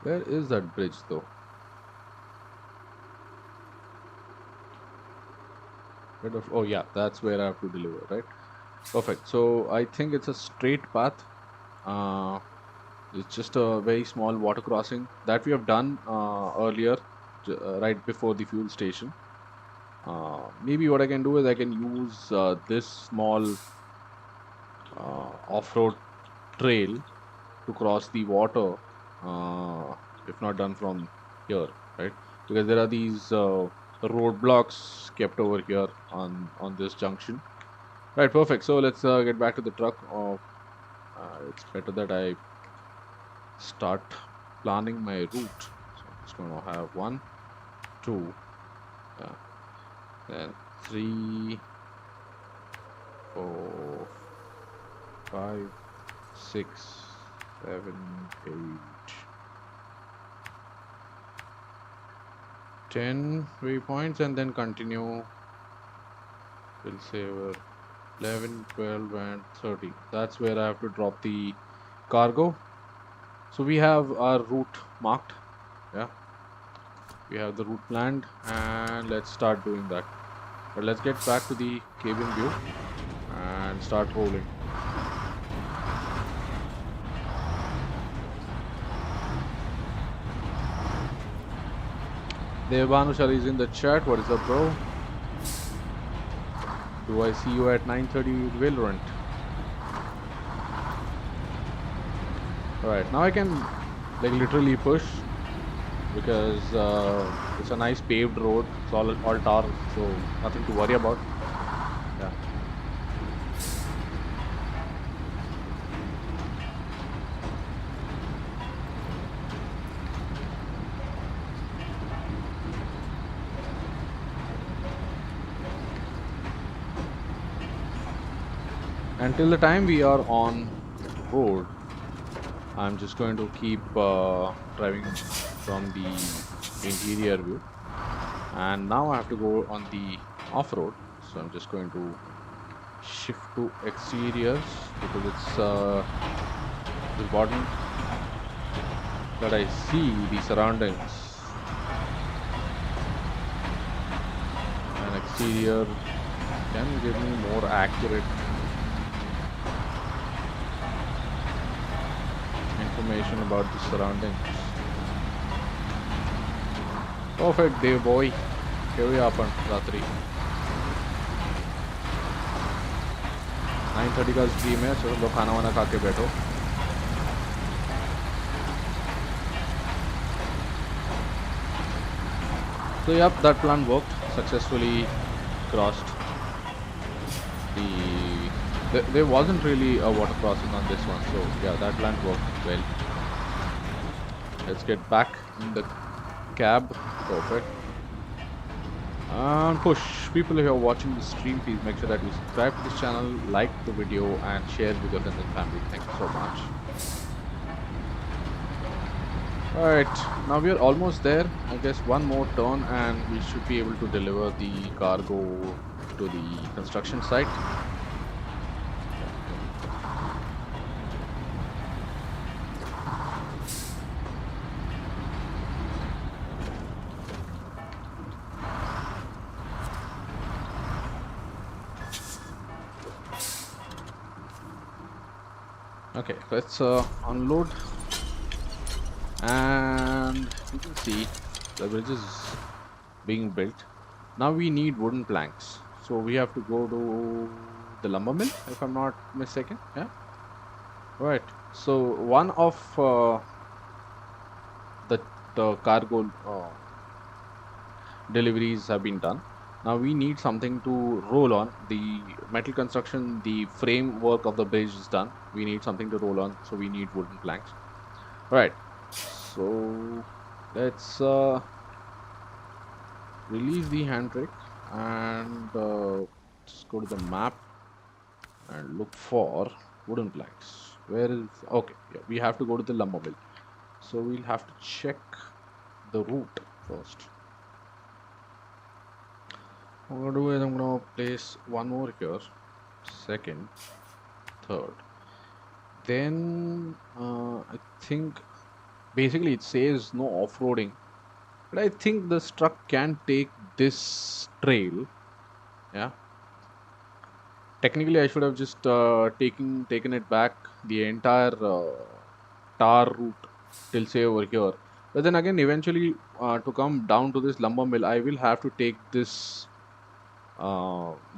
Where is that bridge though? Oh yeah, that's where I have to deliver, right? Perfect. So I think it's a straight path. It's just a very small water crossing that we have done earlier, right before the fuel station. Maybe what I can do is I can use this small off-road trail to cross the water if not done from here, right? Because there are these roadblocks kept over here on this junction. Right, perfect. So let's get back to the truck. It's better that I start planning my route. So I'm just going to have 1, 2, then 3, 4, 5, 6, 7, 8, 10 waypoints, and then continue. We'll say 11, 12, and 13. That's where I have to drop the cargo. So we have our route marked. Yeah, we have the route planned, and let's start doing that. But let's get back to the cabin view and start rolling. Devanushal is in the chat. What is up, bro? Do I see you at 9:30 with Valorant? Alright, now I can like literally push because it's a nice paved road. It's all tar, so nothing to worry about. Yeah. Until the time we are on road, I'm just going to keep driving from the interior view, and now I have to go on the off-road, so I'm just going to shift to exteriors because it's important that I see the surroundings, and exterior can give me more accurate information about the surroundings. Perfect day, boy. Here we are, Ratri. 9:30 का stream है, चलो लोग खाना वाना खा के बैठो. So yep, that plan worked successfully. Crossed the. There wasn't really a water crossing on this one, so yeah, that plan worked well. Let's get back in the cab. Perfect. And push. People who are watching the stream, please make sure that you subscribe to this channel, like the video, and share with your friends and family. Thank you so much. Alright, now we are almost there. I guess one more turn and we should be able to deliver the cargo to the construction site. Okay, let's unload, and you can see the bridge is being built. Now we need wooden planks, so we have to go to the lumber mill, if I'm not mistaken. Yeah, right. So one of the cargo deliveries have been done. Now we need something to roll on. The metal construction, the framework of the bridge is done. We need something to roll on, so we need wooden planks. Right. So let's release the handbrake and just go to the map and look for wooden planks. Where is... okay, yeah, we have to go to the lumber mill. So we'll have to check the route first. What I'm going to do is I'm going to place one more here, second, third. Then I think basically it says no off-roading, but I think this truck can take this trail. Yeah. Technically, I should have just taken it back the entire tar route till say over here. But then again, eventually to come down to this lumber mill, I will have to take this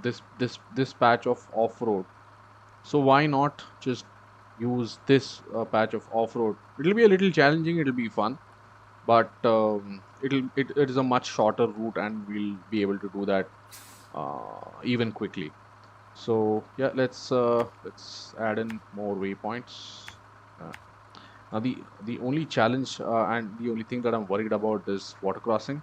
this patch of off-road. So why not just use this patch of off-road. It'll be a little challenging. It'll be fun, but it is a much shorter route, and we'll be able to do that even quickly. So yeah, let's add in more waypoints. Uh, Now the only challenge and the only thing that I'm worried about is water crossing.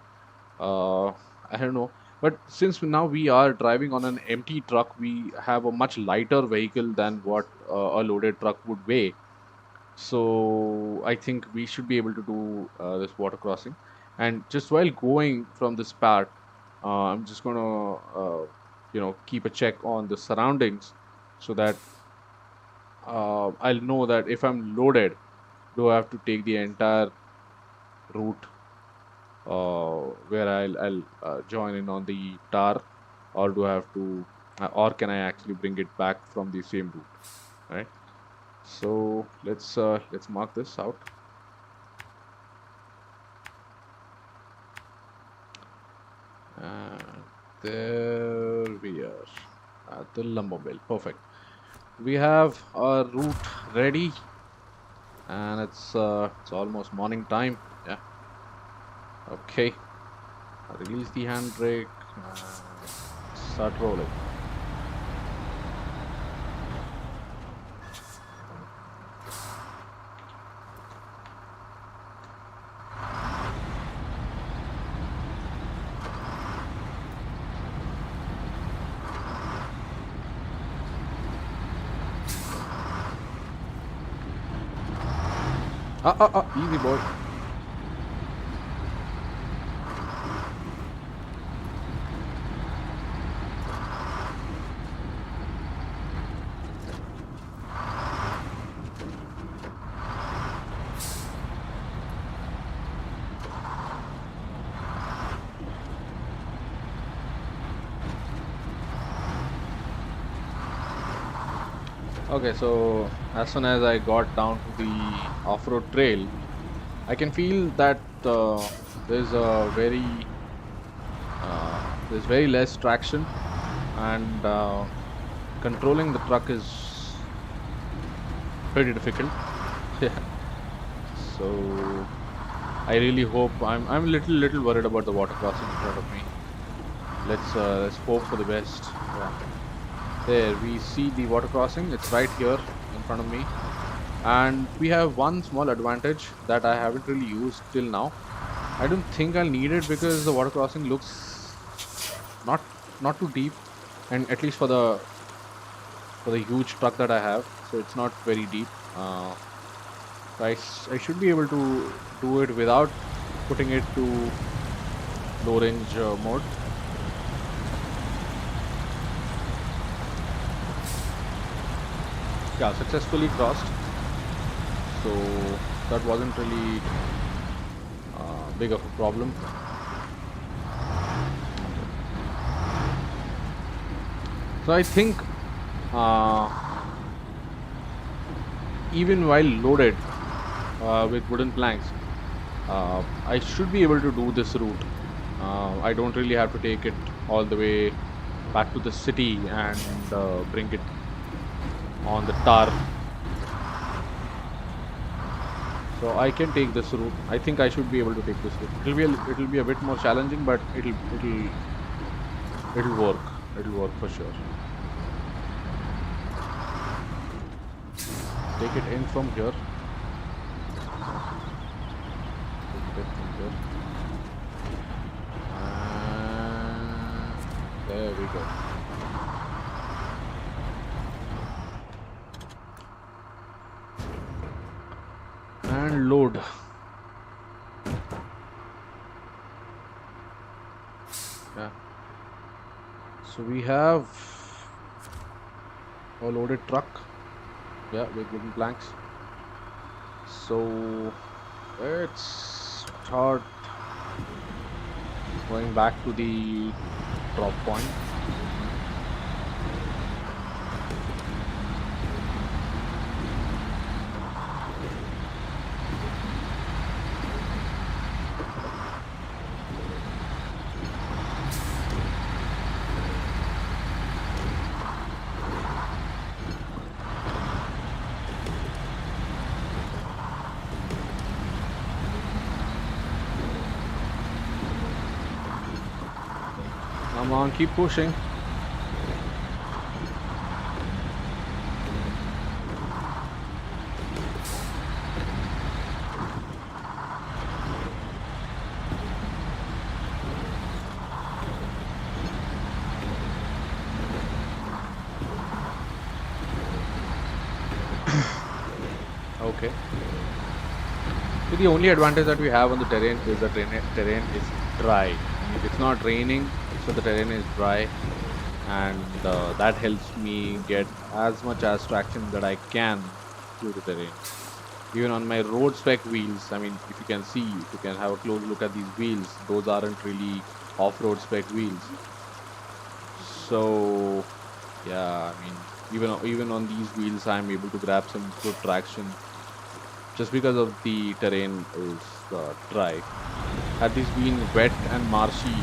I don't know, but since now we are driving on an empty truck, we have a much lighter vehicle than what a loaded truck would weigh. So I think we should be able to do this water crossing. And just while going from this part, I'm just gonna keep a check on the surroundings so that I'll know that if I'm loaded, do I have to take the entire route where I'll join in on the tar, or do I have to, or can I actually bring it back from the same route, right? So let's mark this out. And there we are at the lumber mill. Perfect. We have our route ready, and it's almost morning time. Yeah. Okay. Release the handbrake and start rolling. Easy boy. Okay, so as soon as I got down to the off-road trail, I can feel that there's a there's very less traction, and controlling the truck is pretty difficult. Yeah. So I really hope I'm a little worried about the water crossing in front of me. Let's hope for the best. Yeah. There we see the water crossing. It's right here in front of me, and we have one small advantage that I haven't really used till now. I don't think I'll need it because the water crossing looks not too deep, and at least for the huge truck that I have, so it's not very deep. I should be able to do it without putting it to low range mode. Yeah, successfully crossed. So that wasn't really big of a problem. So I think even while loaded with wooden planks, I should be able to do this route. I don't really have to take it all the way back to the city and bring it on the tar. So I can take this route. I think I should be able to take this route. It'll be a bit more challenging, but it'll work. It'll work for sure. Take it in from here. Take it from here. And there we go. And load. Yeah. So we have a loaded truck. Yeah, with wooden planks. So let's start going back to the drop point. Come on, keep pushing. Okay. So the only advantage that we have on the terrain is the terrain is dry. I mean, it's not raining, so the terrain is dry, and that helps me get as much as traction that I can through the terrain. Even on my road spec wheels, I mean, if you can see, if you can have a close look at these wheels, those aren't really off-road spec wheels. So yeah, I mean, even on these wheels, I'm able to grab some good traction just because of the terrain is dry. Had this been wet and marshy,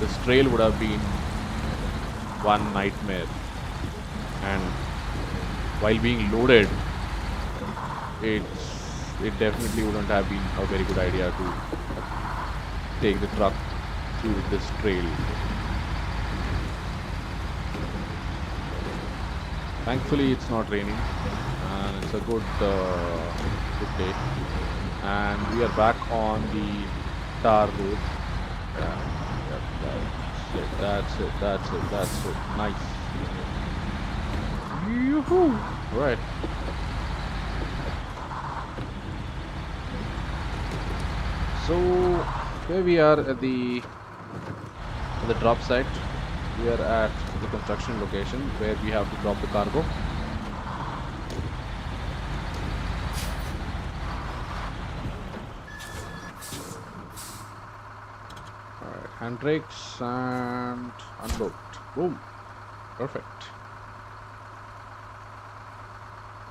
this trail would have been one nightmare. And while being loaded, it definitely wouldn't have been a very good idea to take the truck through this trail. Thankfully, it's not raining, and it's a good day. And we are back on the tar road. Yeah, that's it. Nice. Yoo-hoo! Right. So here we are at the drop site. We are at the construction location where we have to drop the cargo. Alright, handbrakes and unload. Boom. Perfect.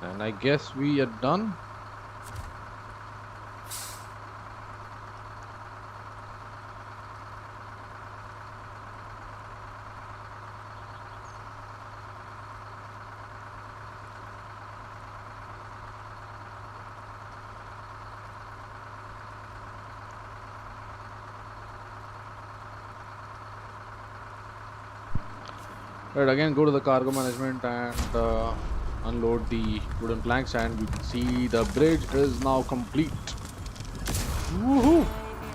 And I guess we are done. Right, again go to the cargo management and unload the wooden planks, and you can see the bridge is now complete. Woohoo!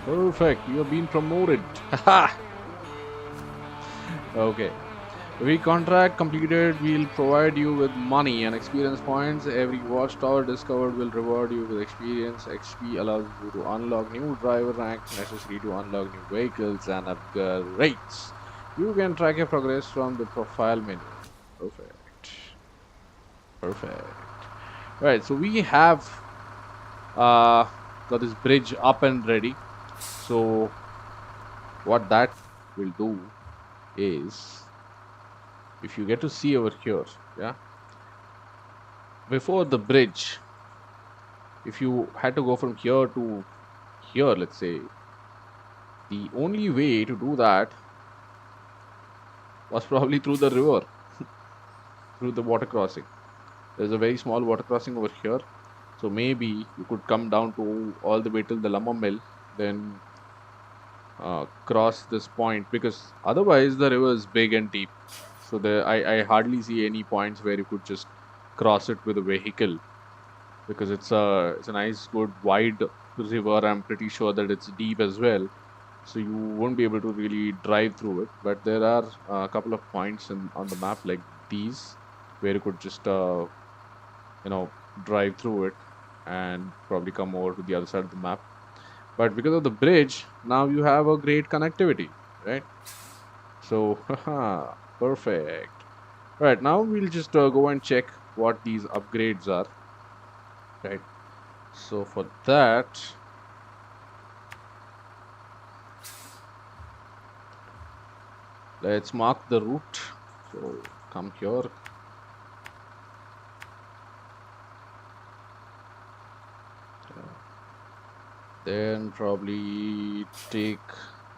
Perfect, you have been promoted. Okay. Contract completed, we'll provide you with money and experience points. Every watchtower discovered will reward you with experience. XP allows you to unlock new driver ranks necessary to unlock new vehicles and upgrades. You can track your progress from the profile menu. Perfect. Right, so we have got this bridge up and ready. So what that will do is, if you get to see over here, yeah, before the bridge, if you had to go from here to here, let's say, the only way to do that was probably through the river, through the water crossing. There's a very small water crossing over here, so maybe you could come down to all the way till the lumber mill, then cross this point, because otherwise the river is big and deep. So I hardly see any points where you could just cross it with a vehicle, because it's a nice, good, wide river. I'm pretty sure that it's deep as well, so you won't be able to really drive through it. But there are a couple of points on the map like these where you could just drive through it and probably come over to the other side of the map. But because of the bridge, now you have a great connectivity, right? So perfect. Right, now we'll just go and check what these upgrades are, right? So for that, let's mark the route. So come here. Then probably take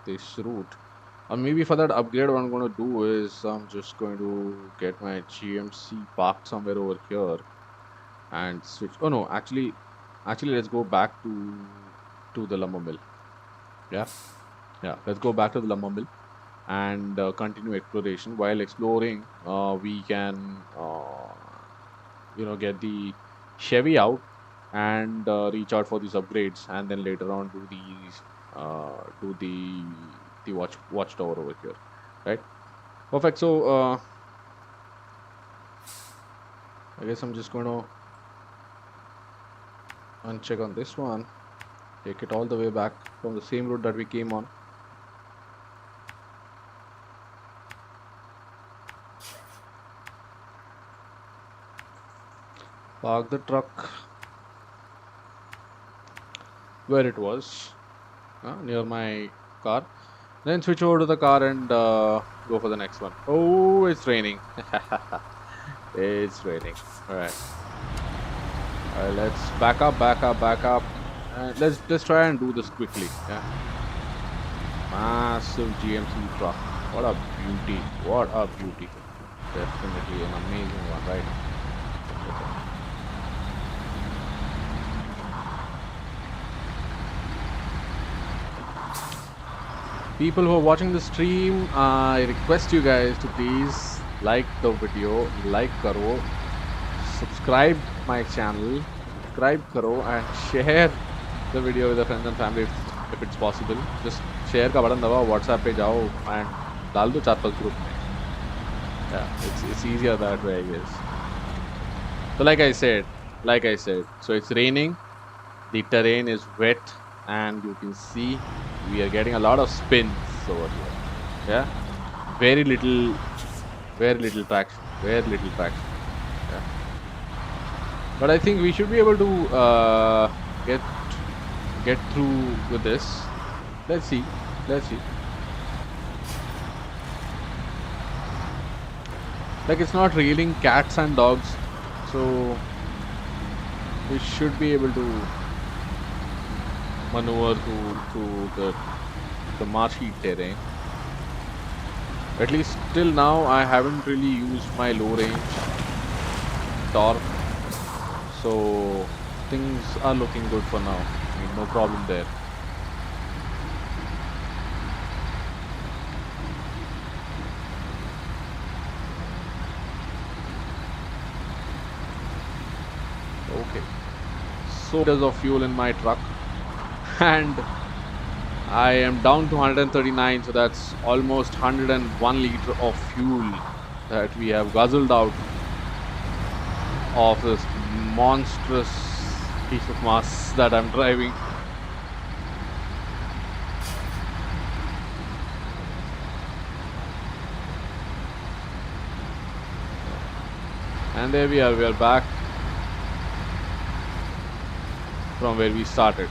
this route. Or maybe for that upgrade, what I'm going to do is I'm just going to get my GMC parked somewhere over here and switch. Oh no, actually let's go back to the lumber mill. Yeah. Yeah, let's go back to the lumber mill and continue exploration. While exploring, we can get the Chevy out and reach out for these upgrades, and then later on do the watchtower over here, right? Perfect. So I guess I'm just going to uncheck on this one, take it all the way back from the same road that we came on. Park the truck where it was, near my car. Then switch over to the car and go for the next one. Oh, it's raining. It's raining. All right. All right. Let's back up, back up, back up. Let's try and do this quickly. Yeah. Massive GMC truck. What a beauty. What a beauty. Definitely an amazing one, right? People who are watching the stream, I request you guys to please like the video, like karo, subscribe my channel, subscribe karo, and share the video with the friends and family if it's possible. Just share का button दबाओ, WhatsApp पे जाओ and डाल दो 4-5 group में. Yeah, it's easier that way, I guess. So like I said, so it's raining, the terrain is wet, and you can see we are getting a lot of spins over here. Yeah, very little traction, yeah. But I think we should be able to get through with this. Let's see. Like, it's not raining cats and dogs, so we should be able to maneuver through the marshy terrain. At least till now, I haven't really used my low range torque, so things are looking good for now. I mean, no problem there. Okay, so liters of fuel in my truck, and I am down to 139, so that's almost 101 liter of fuel that we have guzzled out of this monstrous piece of mass that I'm driving. And there we are back from where we started.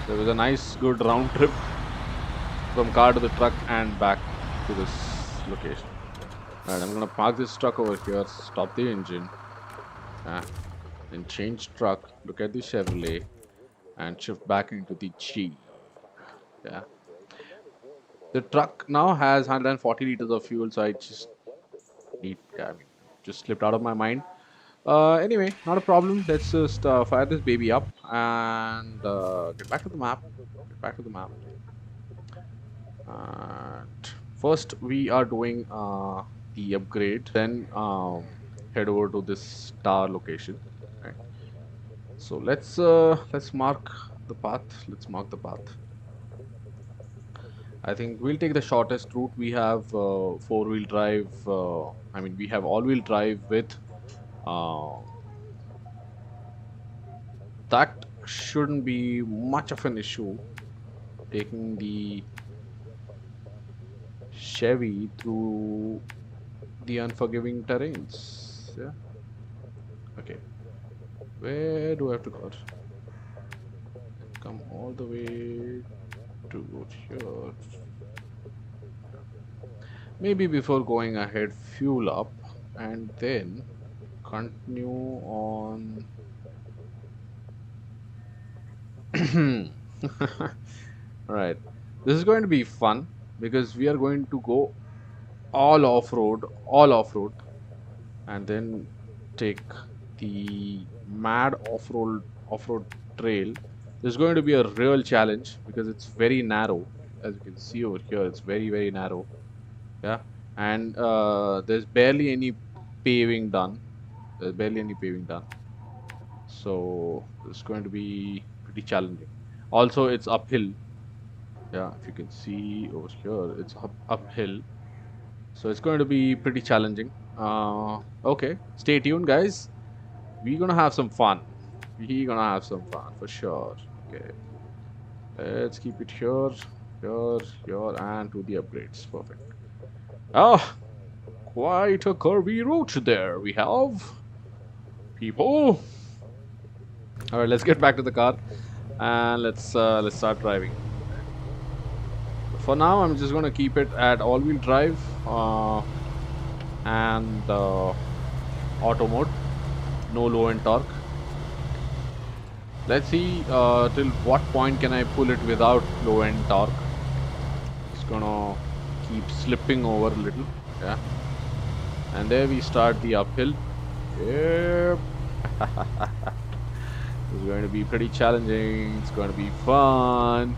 There was a nice good round trip from car to the truck and back to this location. Alright, I'm gonna park this truck over here, stop the engine, then change truck, look at the Chevrolet, and shift back into the G. Yeah. The truck now has 140 liters of fuel, so I just just slipped out of my mind. Anyway, not a problem. Let's just fire this baby up and get back to the map. And first, we are doing the upgrade. Then head over to this Dar location. Right. So let's mark the path. I think we'll take the shortest route. We have four-wheel drive. We have all-wheel drive with. That shouldn't be much of an issue. Taking the Chevy through the unforgiving terrains. Yeah. Okay. Where do I have to go? Come all the way to here. Maybe before going ahead, fuel up and then continue on. Right. This is going to be fun because we are going to go all off-road, and then take the mad off-road trail. This is going to be a real challenge because it's very narrow. as you can see over here, it's very narrow. Yeah, and there's barely any paving done. There's barely any paving done. So it's going to be pretty challenging. Also, it's uphill. Yeah, if you can see over here, it's uphill. So it's going to be pretty challenging. Okay, stay tuned, guys. We're gonna have some fun. We're gonna have some fun for sure. Okay, let's keep it here, here, and to the upgrades. Perfect. Ah, quite a curvy route there we have, people. All right, let's get back to the car and let's start driving. For now, I'm just gonna keep it at all-wheel drive and auto mode, no low end torque. Let's see till what point can I pull it without low end torque. It's gonna keep slipping over a little, yeah. And there we start the uphill. Yep. It's going to be pretty challenging. It's going to be fun.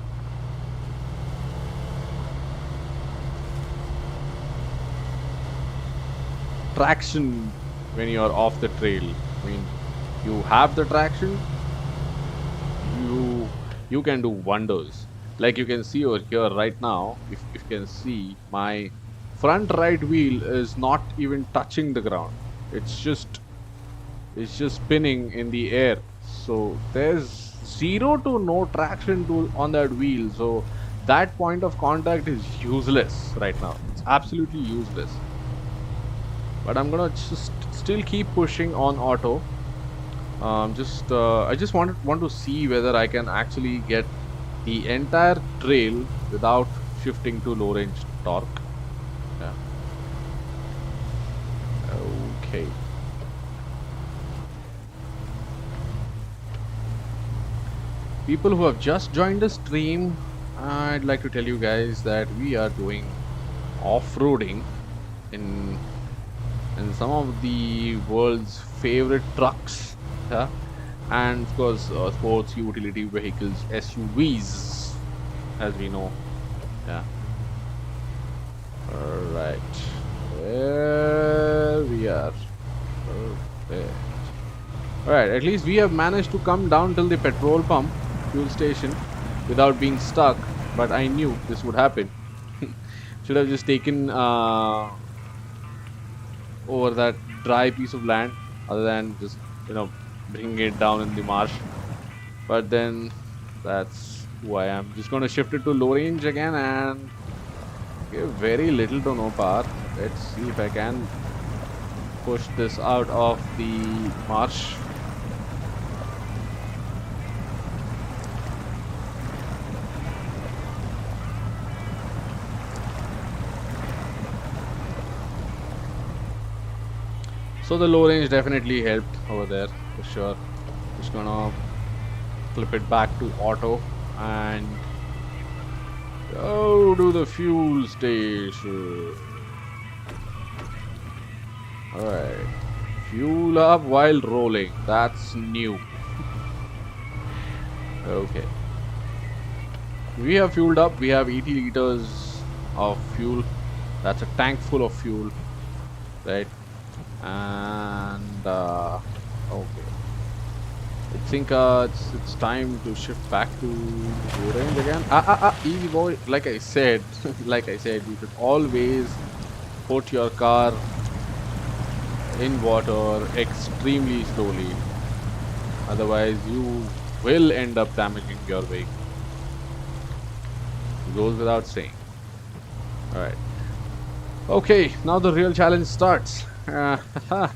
Traction when you're off the trail. I mean, you have the traction, you can do wonders. Like you can see over here right now, if you can see, my front right wheel is not even touching the ground. It's just spinning in the air. So there's zero to no traction on that wheel. So that point of contact is useless right now. It's absolutely useless. But I'm gonna just still keep pushing on auto. I just want to see whether I can actually get the entire trail without shifting to low range torque. Yeah. Okay. People who have just joined the stream, I'd like to tell you guys that we are doing off-roading in some of the world's favorite trucks, yeah? And of course sports utility vehicles, SUVs, as we know. Yeah. All right, there we are. Perfect. All right, at least we have managed to come down till the petrol pump, fuel station, without being stuck. But I knew this would happen. Should have just taken over that dry piece of land, other than just, you know, bringing it down in the marsh. But then that's who I am. Just going to shift it to low range again and give very little to no power. Let's see if I can push this out of the marsh. So the low range definitely helped over there for sure. Just gonna flip it back to auto and go to the fuel station. Alright. Fuel up while rolling. That's new. Okay. We have fueled up. We have 80 liters of fuel. That's a tank full of fuel. Right. And okay, I think it's time to shift back to low range again. Easy boy. Like I said, you should always put your car in water extremely slowly. Otherwise, you will end up damaging your vehicle. It goes without saying. All right. Okay, now the real challenge starts.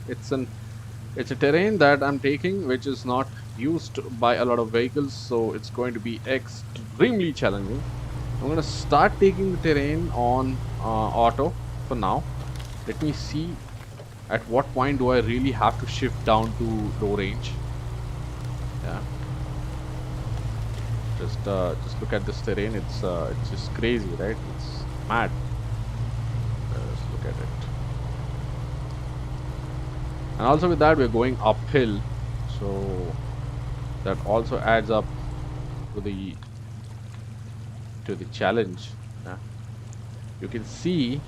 It's a terrain that I'm taking which is not used by a lot of vehicles, so it's going to be extremely challenging. I'm going to start taking the terrain on auto for now. Let me see at what point do I really have to shift down to low range. Yeah, just look at this terrain. It's just crazy, right? It's mad. Let's look at it. And also with that, we're going uphill, so that also adds up to the challenge. you can see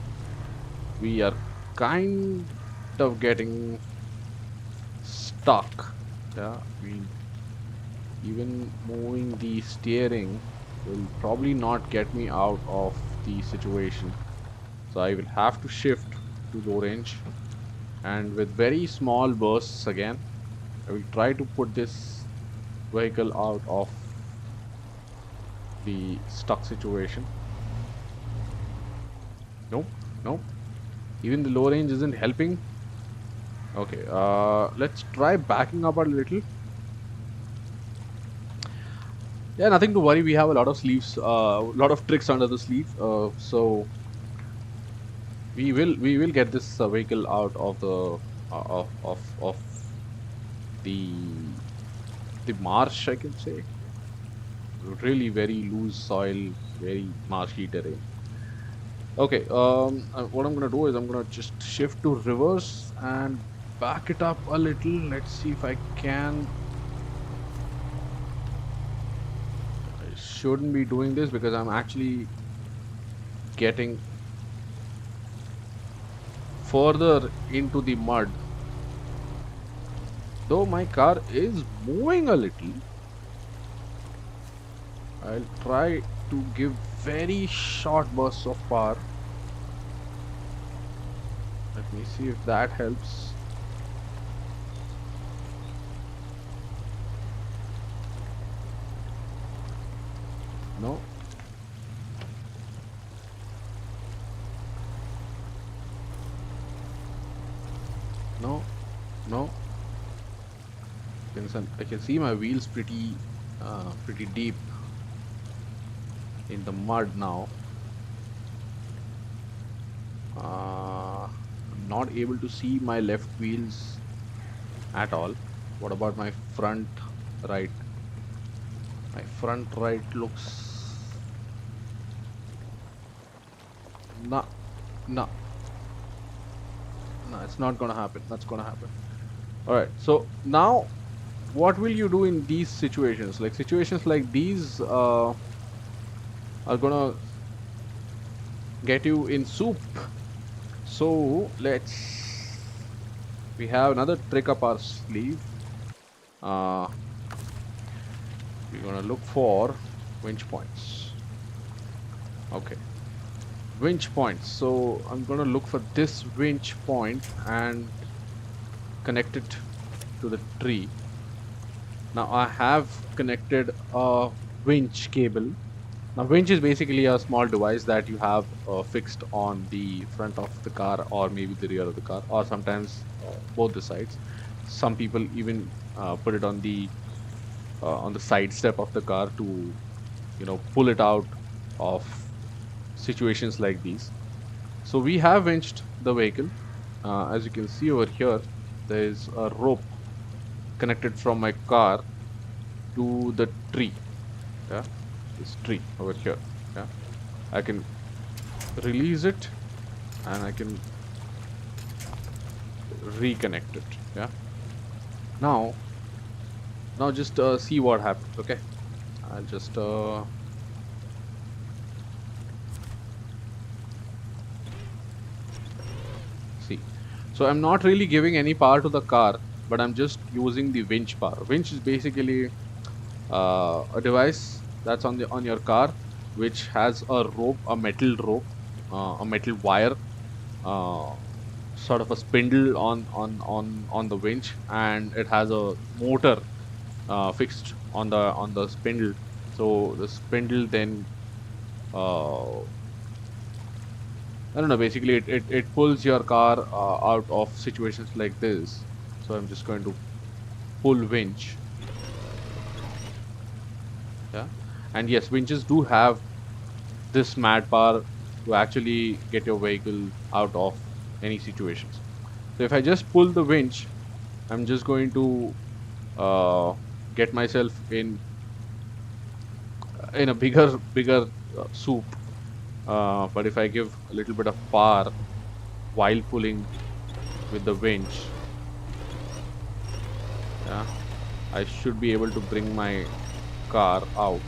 we are kind of getting stuck. Yeah, even moving the steering will probably not get me out of the situation. So I will have to shift to low range, and with very small bursts again, I will try to put this vehicle out of the stuck situation. Nope, nope. Even the low range isn't helping. Okay, let's try backing up a little. Yeah, nothing to worry. We have a lot of sleeves, a lot of tricks under the sleeve. So we will get this vehicle out of the of the marsh, I can say. Really very loose soil, very marshy terrain. Okay, what I'm gonna do is I'm gonna just shift to reverse and back it up a little. Let's see if I can. I shouldn't be doing this because I'm actually getting further into the mud. Though my car is moving a little, I'll try to give very short bursts of power. Let me see if that helps. No. No. No. I can see my wheels pretty deep in the mud now. I'm not able to see my left wheels at all. What about my front right? My front right looks... No, no, no, it's not gonna happen. That's gonna happen. Alright, so now what will you do in these situations? Like situations like these are gonna get you in soup. So we have another trick up our sleeve. We're gonna look for winch points. Okay, winch points. So I'm gonna look for this winch point and connect it to the tree. Now I have connected a winch cable. Now winch is basically a small device that you have fixed on the front of the car, or maybe the rear of the car, or sometimes both the sides. Some people even put it on the side step of the car to, you know, pull it out of situations like these. So we have winched the vehicle. As you can see over here, there is a rope connected from my car to the tree. Yeah, this tree over here. Yeah, I can release it and I can reconnect it. Yeah, now just see what happens. Okay, I'll just see. So I'm not really giving any power to the car, but I'm just using the winch power. Winch is basically a device that's on your car, which has a rope, a metal rope, a metal wire, sort of a spindle on the winch, and it has a motor fixed on the spindle. So the spindle then I don't know, basically it pulls your car out of situations like this. So I'm just going to pull winch. Yeah, and yes, winches do have this mad power to actually get your vehicle out of any situations. So if I just pull the winch, I'm just going to get myself in a bigger soup. But if I give a little bit of power while pulling with the winch, yeah, I should be able to bring my car out.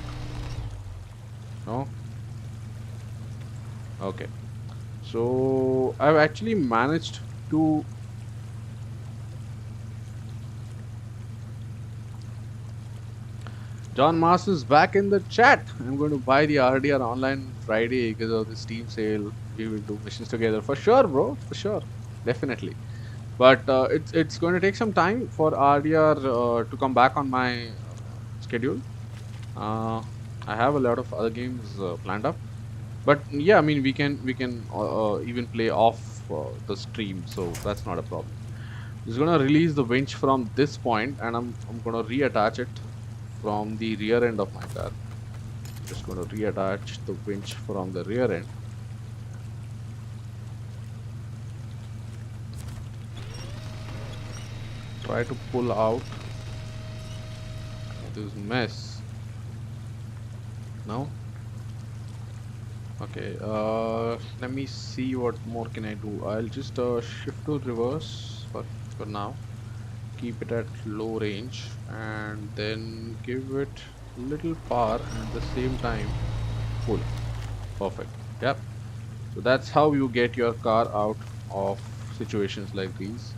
No? Okay. So I've actually managed to John Mars is back in the chat. I'm going to buy the RDR online Friday because of the Steam sale. We will do missions together for sure, bro. For sure, definitely. But it's going to take some time for RDR to come back on my schedule. Uh, I have a lot of other games planned up, but yeah, I mean we can even play off the stream, so that's not a problem. Just gonna release the winch from this point, and I'm gonna reattach it from the rear end of my car. Just going to reattach the winch from the rear end. Try to pull out this mess. No? Okay, let me see what more can I do. I'll just shift to reverse for now. Keep it at low range and then give it little power and at the same time pull. Perfect. Yep. So that's how you get your car out of situations like these.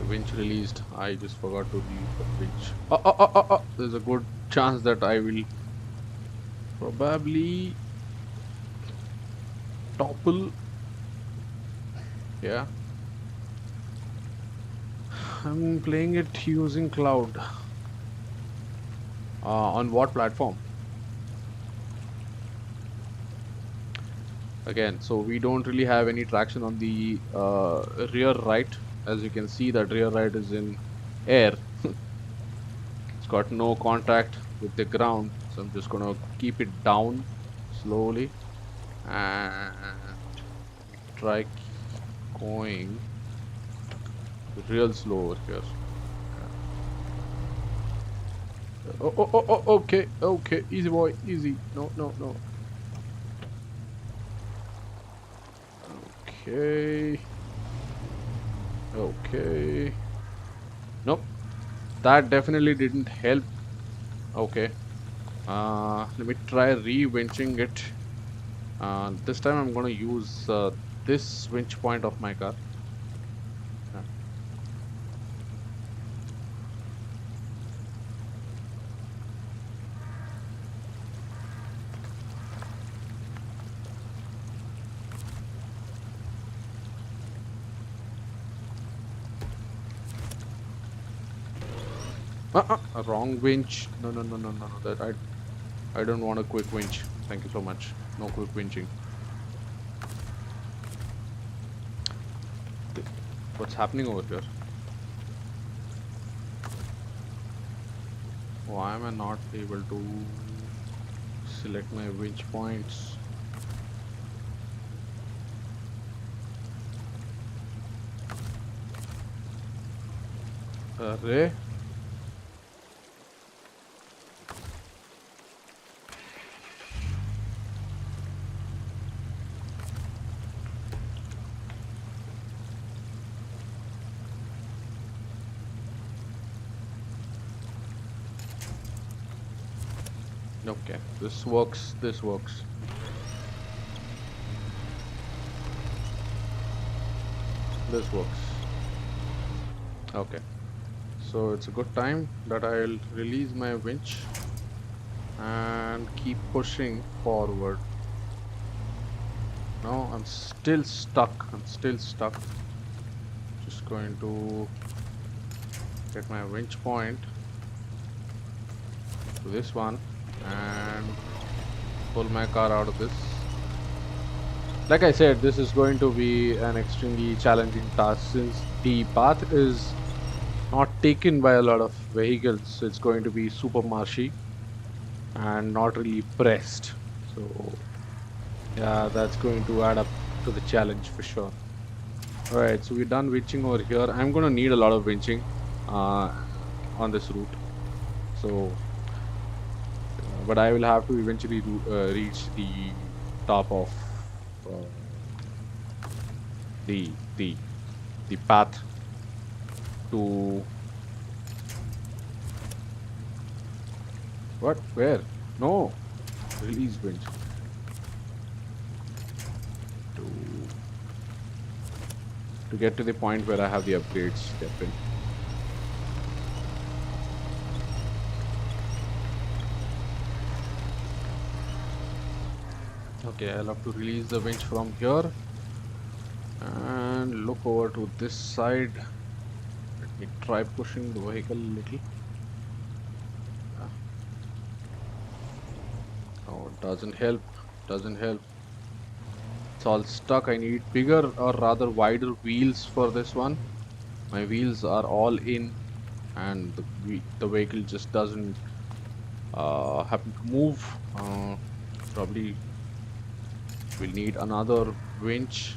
Winch released. I just forgot to leave the winch. There's a good chance that I will probably topple. Yeah. I'm playing it using cloud. On what platform? Again, so we don't really have any traction on the rear right. As you can see, that rear right is in air. It's got no contact with the ground, so I'm just gonna keep it down slowly and try going real slow over here. Okay, easy boy, easy. No. Okay. Nope. That definitely didn't help. Okay. Let me try re-winching it. This time I'm gonna use this winch point of my car. Wrong winch. No. That I don't want a quick winch. Thank you so much. No quick winching. What's happening over here? Why am I not able to select my winch points? Array? Okay, this works. This works. Okay, so it's a good time that I'll release my winch and keep pushing forward. No, I'm still stuck. Just going to get my winch point to this one and pull my car out of this. Like I said, this is going to be an extremely challenging task since the path is not taken by a lot of vehicles. It's going to be super marshy and not really pressed. So yeah, that's going to add up to the challenge for sure. Alright, so we're done winching over here. I'm going to need a lot of winching on this route. So but I will have to eventually reach the top of the path to... What? Where? No. Release winch. To get to the point where I have the upgrades step in. Okay, I'll have to release the winch from here and look over to this side. Let me try pushing the vehicle a little. Oh, it doesn't help. Doesn't help. It's all stuck. I need bigger or rather wider wheels for this one. My wheels are all in and the vehicle just doesn't happen to move. Probably we'll need another winch.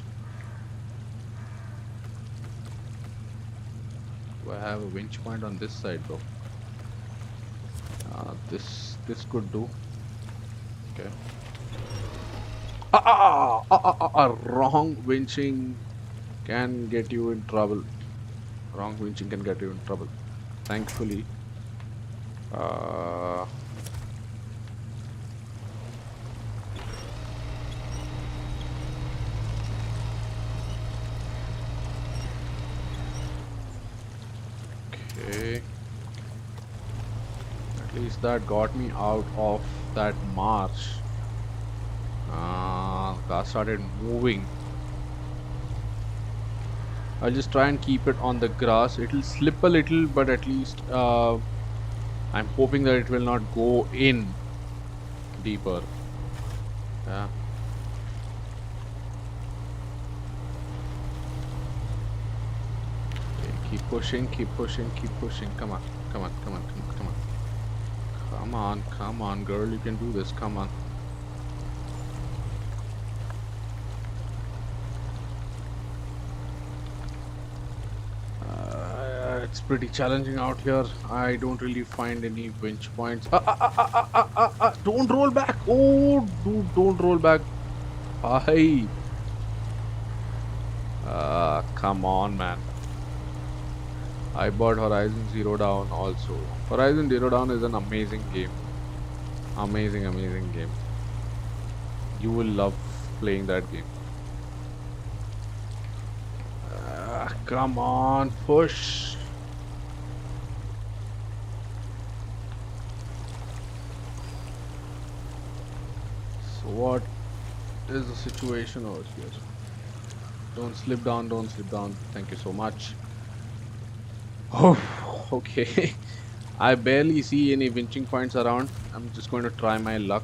Do I have a winch point on this side though? This could do. Okay. Wrong winching can get you in trouble. Wrong winching can get you in trouble. Thankfully. Okay. At least that got me out of that marsh. Car started moving. I'll just try and keep it on the grass. It'll slip a little, but at least I'm hoping that it will not go in deeper. Yeah. Okay, keep pushing, keep pushing, keep pushing. Come on, come on, come on, come on, come on. Come on, come on, girl, you can do this. Come on. It's pretty challenging out here. I don't really find any winch points. Don't roll back. Oh, dude, don't roll back. Hi. Come on, man. I bought Horizon Zero Dawn also. Horizon Zero Dawn is an amazing game. Amazing, amazing game. You will love playing that game. Come on, push. So what is the situation over here? Don't slip down, don't slip down. Thank you so much. Oh, okay. I barely see any winching points around. I'm just going to try my luck.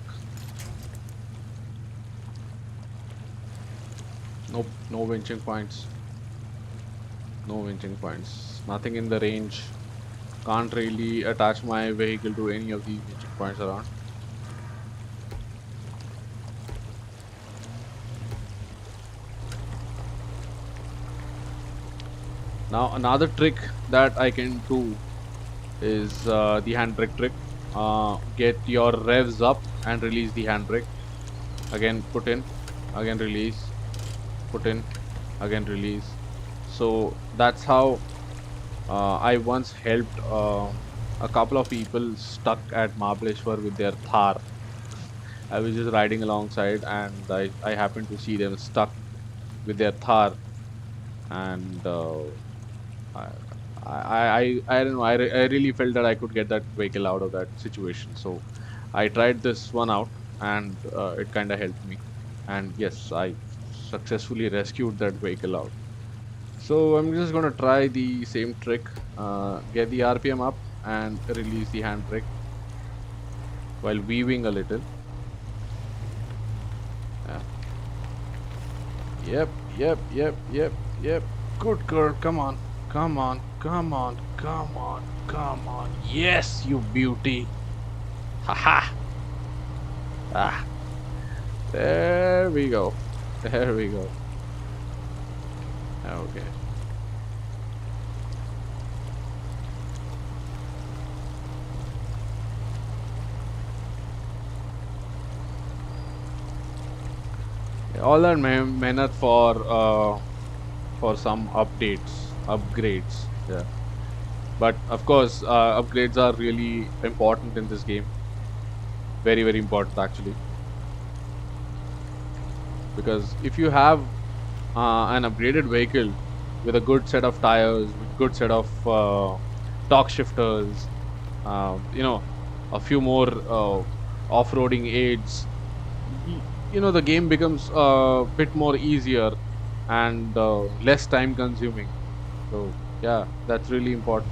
Nope, no winching points. No winching points. Nothing in the range. Can't really attach my vehicle to any of these winching points around. Now another trick that I can do is the handbrake trick. Get your revs up and release the handbrake. Again put in, again release, put in, again release. So that's how I once helped a couple of people stuck at Mahabaleshwar with their Thar. I was just riding alongside and I happened to see them stuck with their Thar, and I don't know, I really felt that I could get that vehicle out of that situation. So I tried this one out and it kind of helped me, and yes, I successfully rescued that vehicle out. So I'm just going to try the same trick, get the RPM up and release the handbrake while weaving a little. Yeah. Yep. Good girl, come on, come on, come on, come on, come on. Yes, you beauty. Haha. Ah. There we go. There we go. Okay. All that meant for some upgrades. Yeah. But of course, upgrades are really important in this game. Very, very important actually. Because if you have an upgraded vehicle with a good set of tires, with good set of torque shifters, you know, a few more off-roading aids, you know, the game becomes a bit more easier and less time consuming. So yeah, that's really important.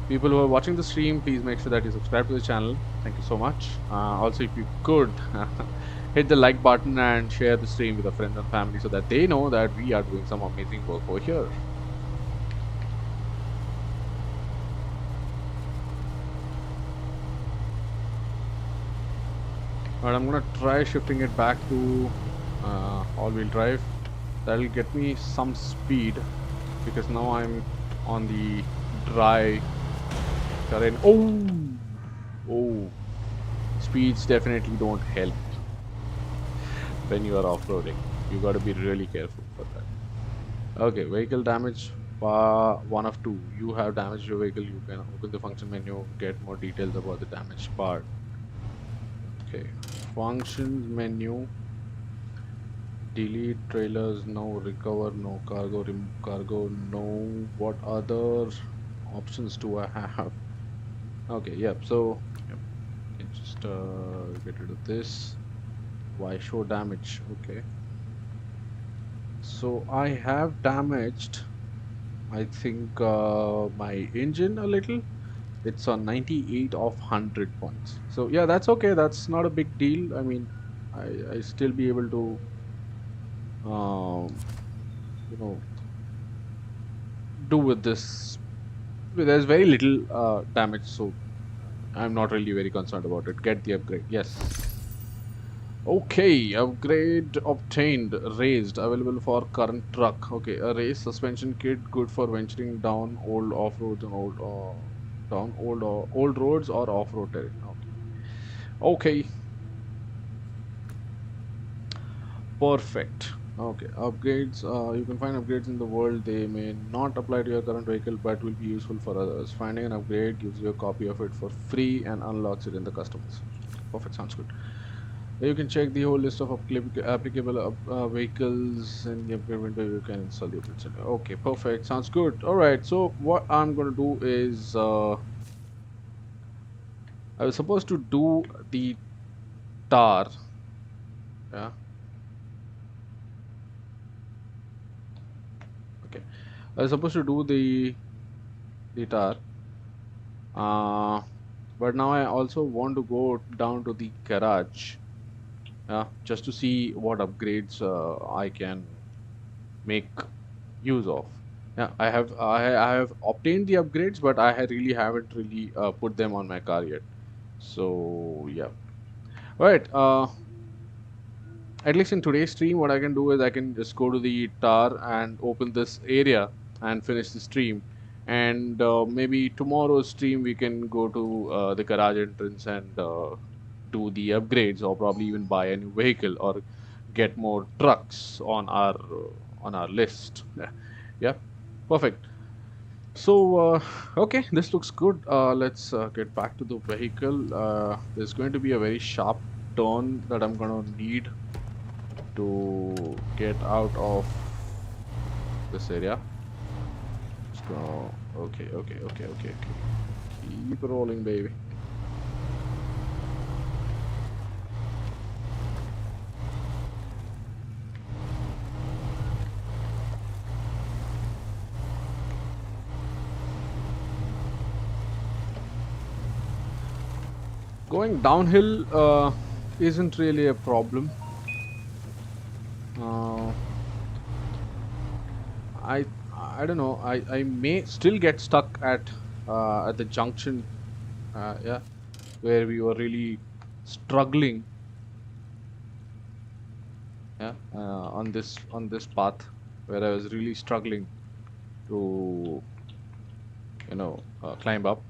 People who are watching the stream, please make sure that you subscribe to the channel. Thank you so much. Also, if you could hit the like button and share the stream with a friend and family so that they know that we are doing some amazing work over here. But I'm gonna try shifting it back to all-wheel drive. That'll get me some speed because now I'm on the dry terrain. Oh, speeds definitely don't help when you are off-roading. You got to be really careful for that. Okay, vehicle damage. 1 of 2. You have damaged your vehicle. You can open the function menu, get more details about the damaged part. Okay, functions menu. Delete trailers, no. Recover, no. Cargo, remove cargo, no. What other options do I have? Okay, yep. So, yep. Just get rid of this. Why show damage? Okay. So I have damaged, I think, my engine a little. It's on 98 of 100 points. So yeah, that's okay. That's not a big deal. I mean, I still be able to, you know, do with this. There's very little damage, so I'm not really very concerned about it. Get the upgrade. Yes. Okay, upgrade obtained, raised, available for current truck. Okay, a raised suspension kit, good for venturing down old off-roads and old roads or off-road terrain. Okay, perfect. Okay, upgrades. You can find upgrades in the world. They may not apply to your current vehicle, but will be useful for others. Finding an upgrade gives you a copy of it for free and unlocks it in the customers. Perfect, sounds good. You can check the whole list of applicable vehicles in the upgrade window. You can install the upgrades. Okay, perfect. Sounds good. All right. So what I'm going to do is I was supposed to do the tar. Yeah. Okay. I was supposed to do the tar. But now I also want to go down to the garage. Yeah, just to see what upgrades I can make use of. Yeah, I have obtained the upgrades, but I really haven't really put them on my car yet. So yeah, right. At least in today's stream, what I can do is I can just go to the tar and open this area and finish the stream. And maybe tomorrow's stream we can go to the garage entrance and do the upgrades, or probably even buy a new vehicle or get more trucks on our list. Yeah, perfect. So, okay, this looks good. Let's get back to the vehicle. There's going to be a very sharp turn that I'm going to need to get out of this area. Let's go. Okay. Keep rolling, baby. Going downhill isn't really a problem. I don't know. I may still get stuck at the junction, yeah, where we were really struggling, yeah, on this path where I was really struggling to, you know, climb up.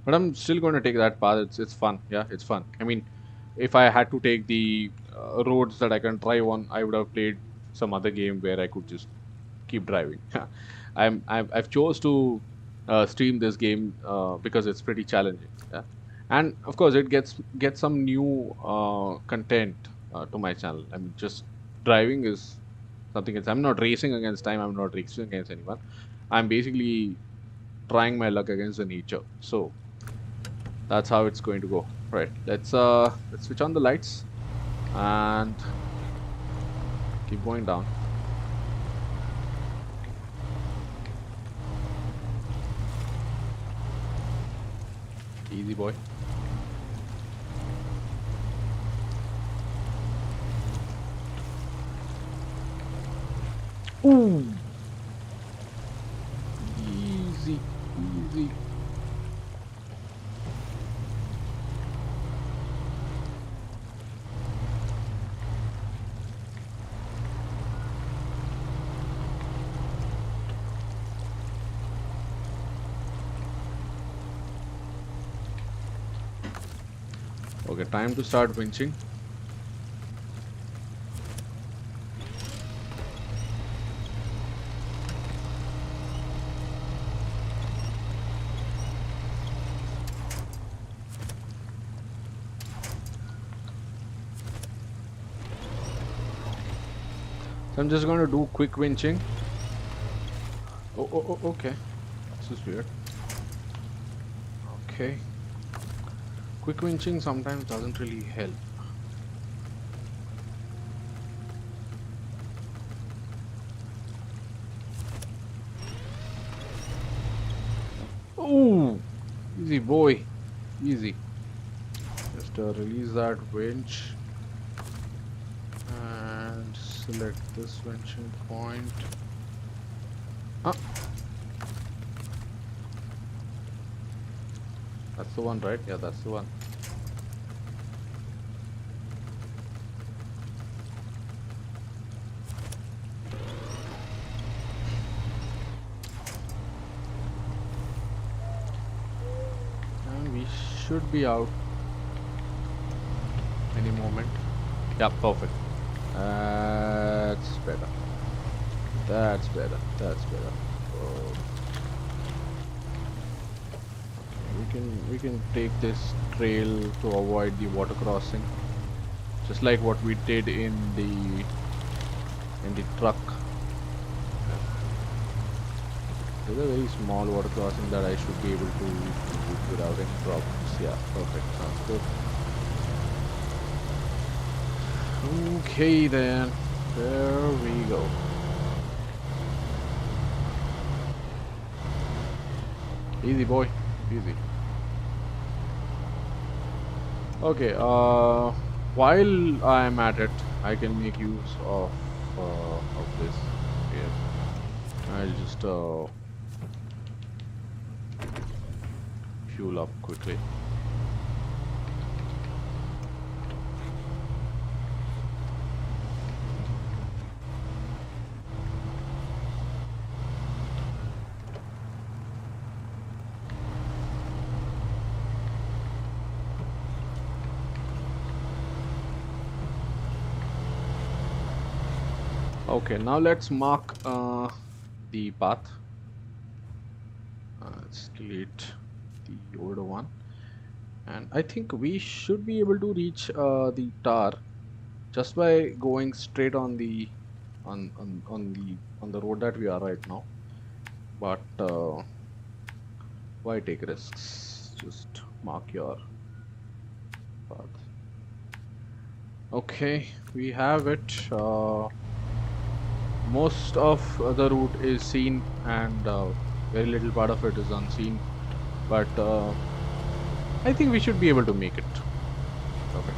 But I'm still going to take that path. It's fun. Yeah, it's fun. I mean, if I had to take the roads that I can drive on, I would have played some other game where I could just keep driving. I've chose to stream this game because it's pretty challenging. Yeah, and of course it gets some new content to my channel. I mean, just driving is something else. I'm not racing against time. I'm not racing against anyone. I'm basically trying my luck against the nature. So that's how it's going to go. Right. Let's switch on the lights and keep going down. Easy boy. Ooh. Easy, easy. Okay, time to start winching. So I'm just going to do quick winching. Oh, okay. This is weird. Okay. Quick winching sometimes doesn't really help. Oh, easy boy. Easy. Just release that winch. And select this winching point. Ah. That's the one, right? Yeah, that's the one. And we should be out any moment. Yeah, perfect. That's better. That's better. That's better. Oh. We can take this trail to avoid the water crossing, just like what we did in the truck. There's a very small water crossing that I should be able to do without any problems. Yeah, perfect. Sounds good. Okay then, there we go. Easy boy, easy. Okay, while I'm at it, I can make use of this here. I'll just fuel up quickly. Okay, now let's mark the path. Let's delete the older one, and I think we should be able to reach the Dar just by going straight on the on the road that we are right now. But why take risks? Just mark your path. Okay, we have it. Most of the route is seen, and very little part of it is unseen. But I think we should be able to make it. Okay.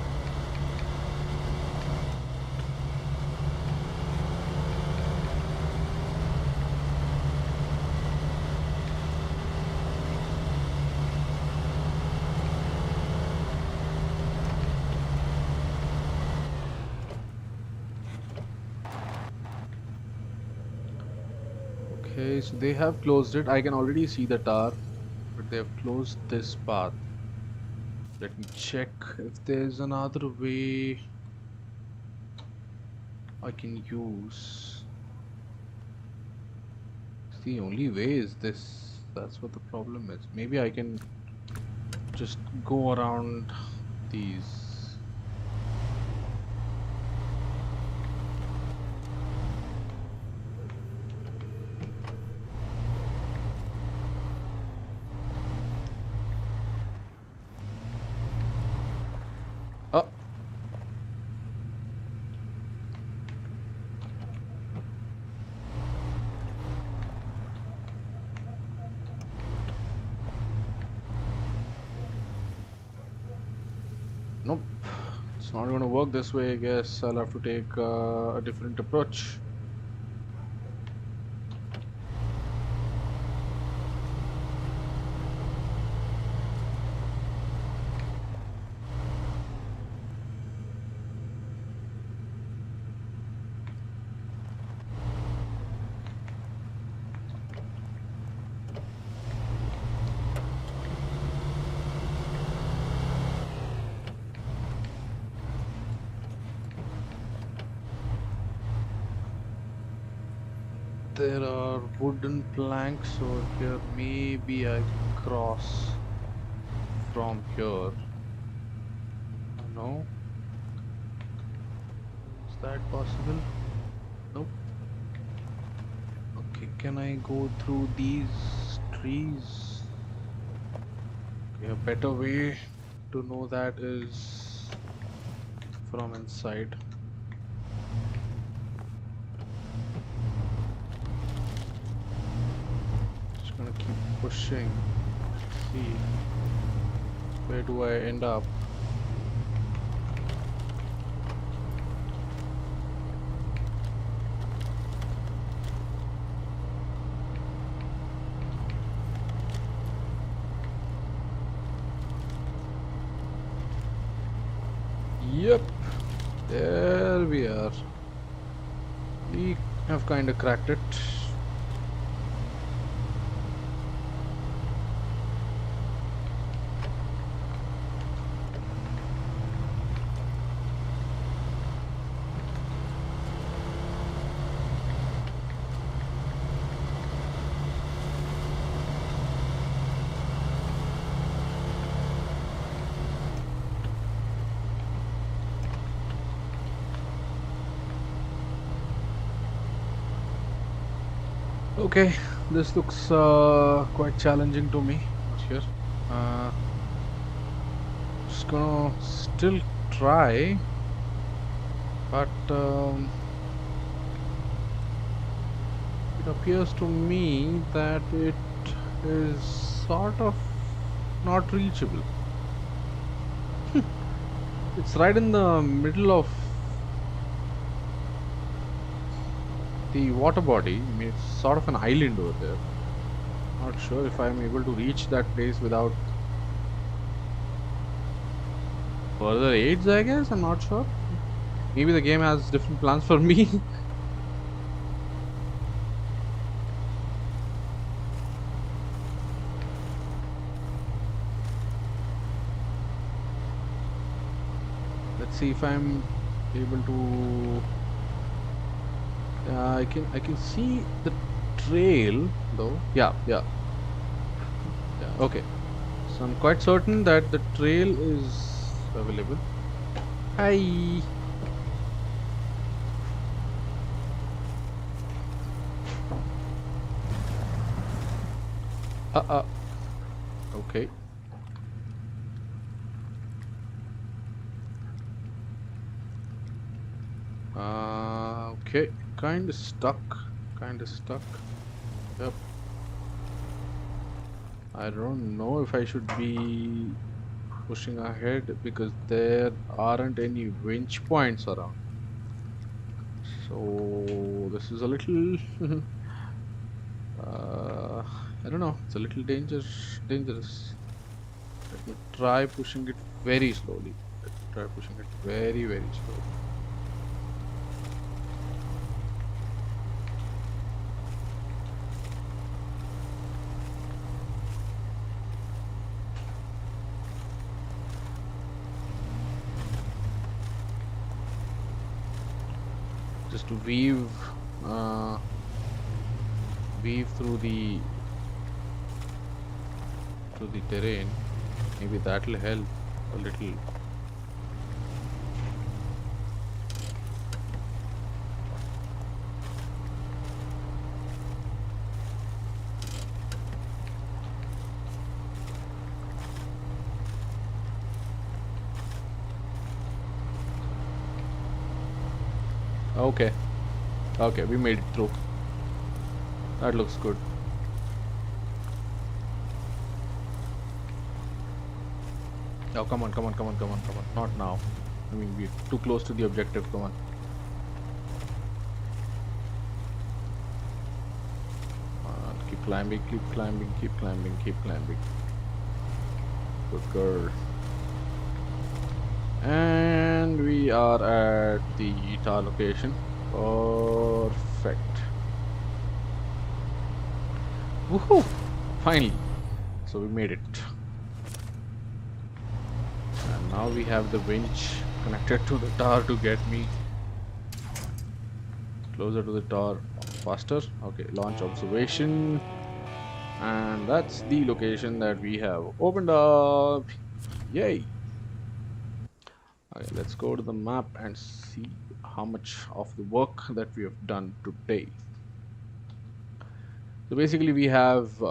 Okay, so they have closed it. I can already see the Dar, but they have closed this path. Let me check if there's another way I can use. The only way is this. That's what the problem is. Maybe I can just go around these. Oh. Nope. It's not going to work this way. I guess I'll have to take a different approach. There are wooden planks over here. Maybe I can cross from here. No? Is that possible? Nope. Okay, can I go through these trees? Okay, a better way to know that is from inside. Just gonna keep pushing. See, where do I end up? Yep, there we are. We have kind of cracked it. Okay, this looks quite challenging to me. Not sure. Just gonna still try, but it appears to me that it is sort of not reachable. It's right in the middle of the water body. I mean, it's sort of an island over there. Not sure if I'm able to reach that place without further aids, I guess. I'm not sure. Maybe the game has different plans for me. Let's see if I'm able to. I can see the trail though. Yeah. Okay. So I'm quite certain that the trail is available. Hi. Okay. Okay. Kind of stuck. Yep. I don't know if I should be pushing ahead because there aren't any winch points around. So this is a little I don't know, it's a little dangerous. Let me try pushing it very slowly. Try pushing it very slowly. Just to weave weave through the terrain. Maybe that'll help a little. Okay. Okay, we made it through. That looks good. Oh, come on, come on, come on, come on, come on. Not now. I mean, we're too close to the objective. Come on. Keep climbing, keep climbing, keep climbing, keep climbing. Good girl. And we are at the Dar location. Perfect. Woohoo! Finally. So we made it. And now we have the winch connected to the tower to get me closer to the tower faster. Okay, launch observation. And that's the location that we have opened up. Yay! Okay, let's go to the map and see how much of the work that we have done today. So basically we have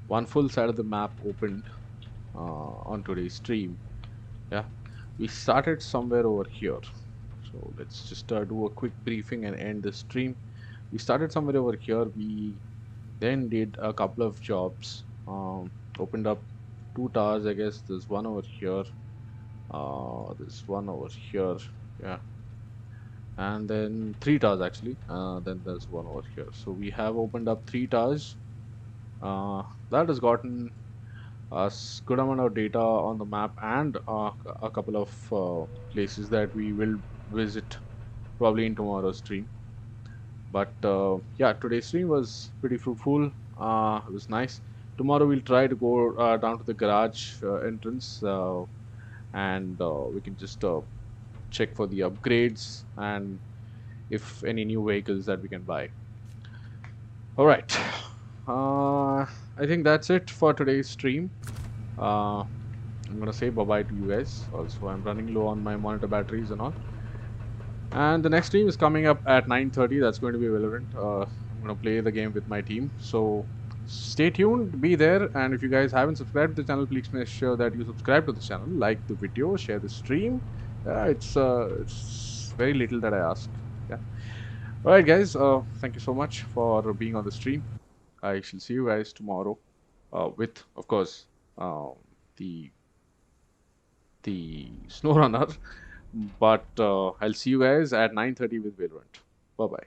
one full side of the map opened on today's stream. Yeah, we started somewhere over here. So let's just do a quick briefing and end the stream. We started somewhere over here. We then did a couple of jobs. Opened up 2 towers, I guess. There's one over here. There's one over here. Yeah. And then 3 towers actually. Then there's one over here. So we have opened up 3 towers. That has gotten a good amount of data on the map and a couple of places that we will visit probably in tomorrow's stream. But yeah, today's stream was pretty fruitful. It was nice. Tomorrow we'll try to go down to the garage entrance and we can just check for the upgrades and if any new vehicles that we can buy. All right. I think that's it for today's stream. I'm gonna say bye-bye to you guys. Also, I'm running low on my monitor batteries and all. And the next stream is coming up at 9:30. That's going to be Valorant. I'm gonna play the game with my team. So stay tuned, be there, and if you guys haven't subscribed to the channel, please make sure that you subscribe to the channel, like the video, share the stream. It's very little that I ask. Yeah. All right, guys. Thank you so much for being on the stream. I shall see you guys tomorrow with, of course, the Snowrunner. But I'll see you guys at 9:30 with Valorant. Bye bye.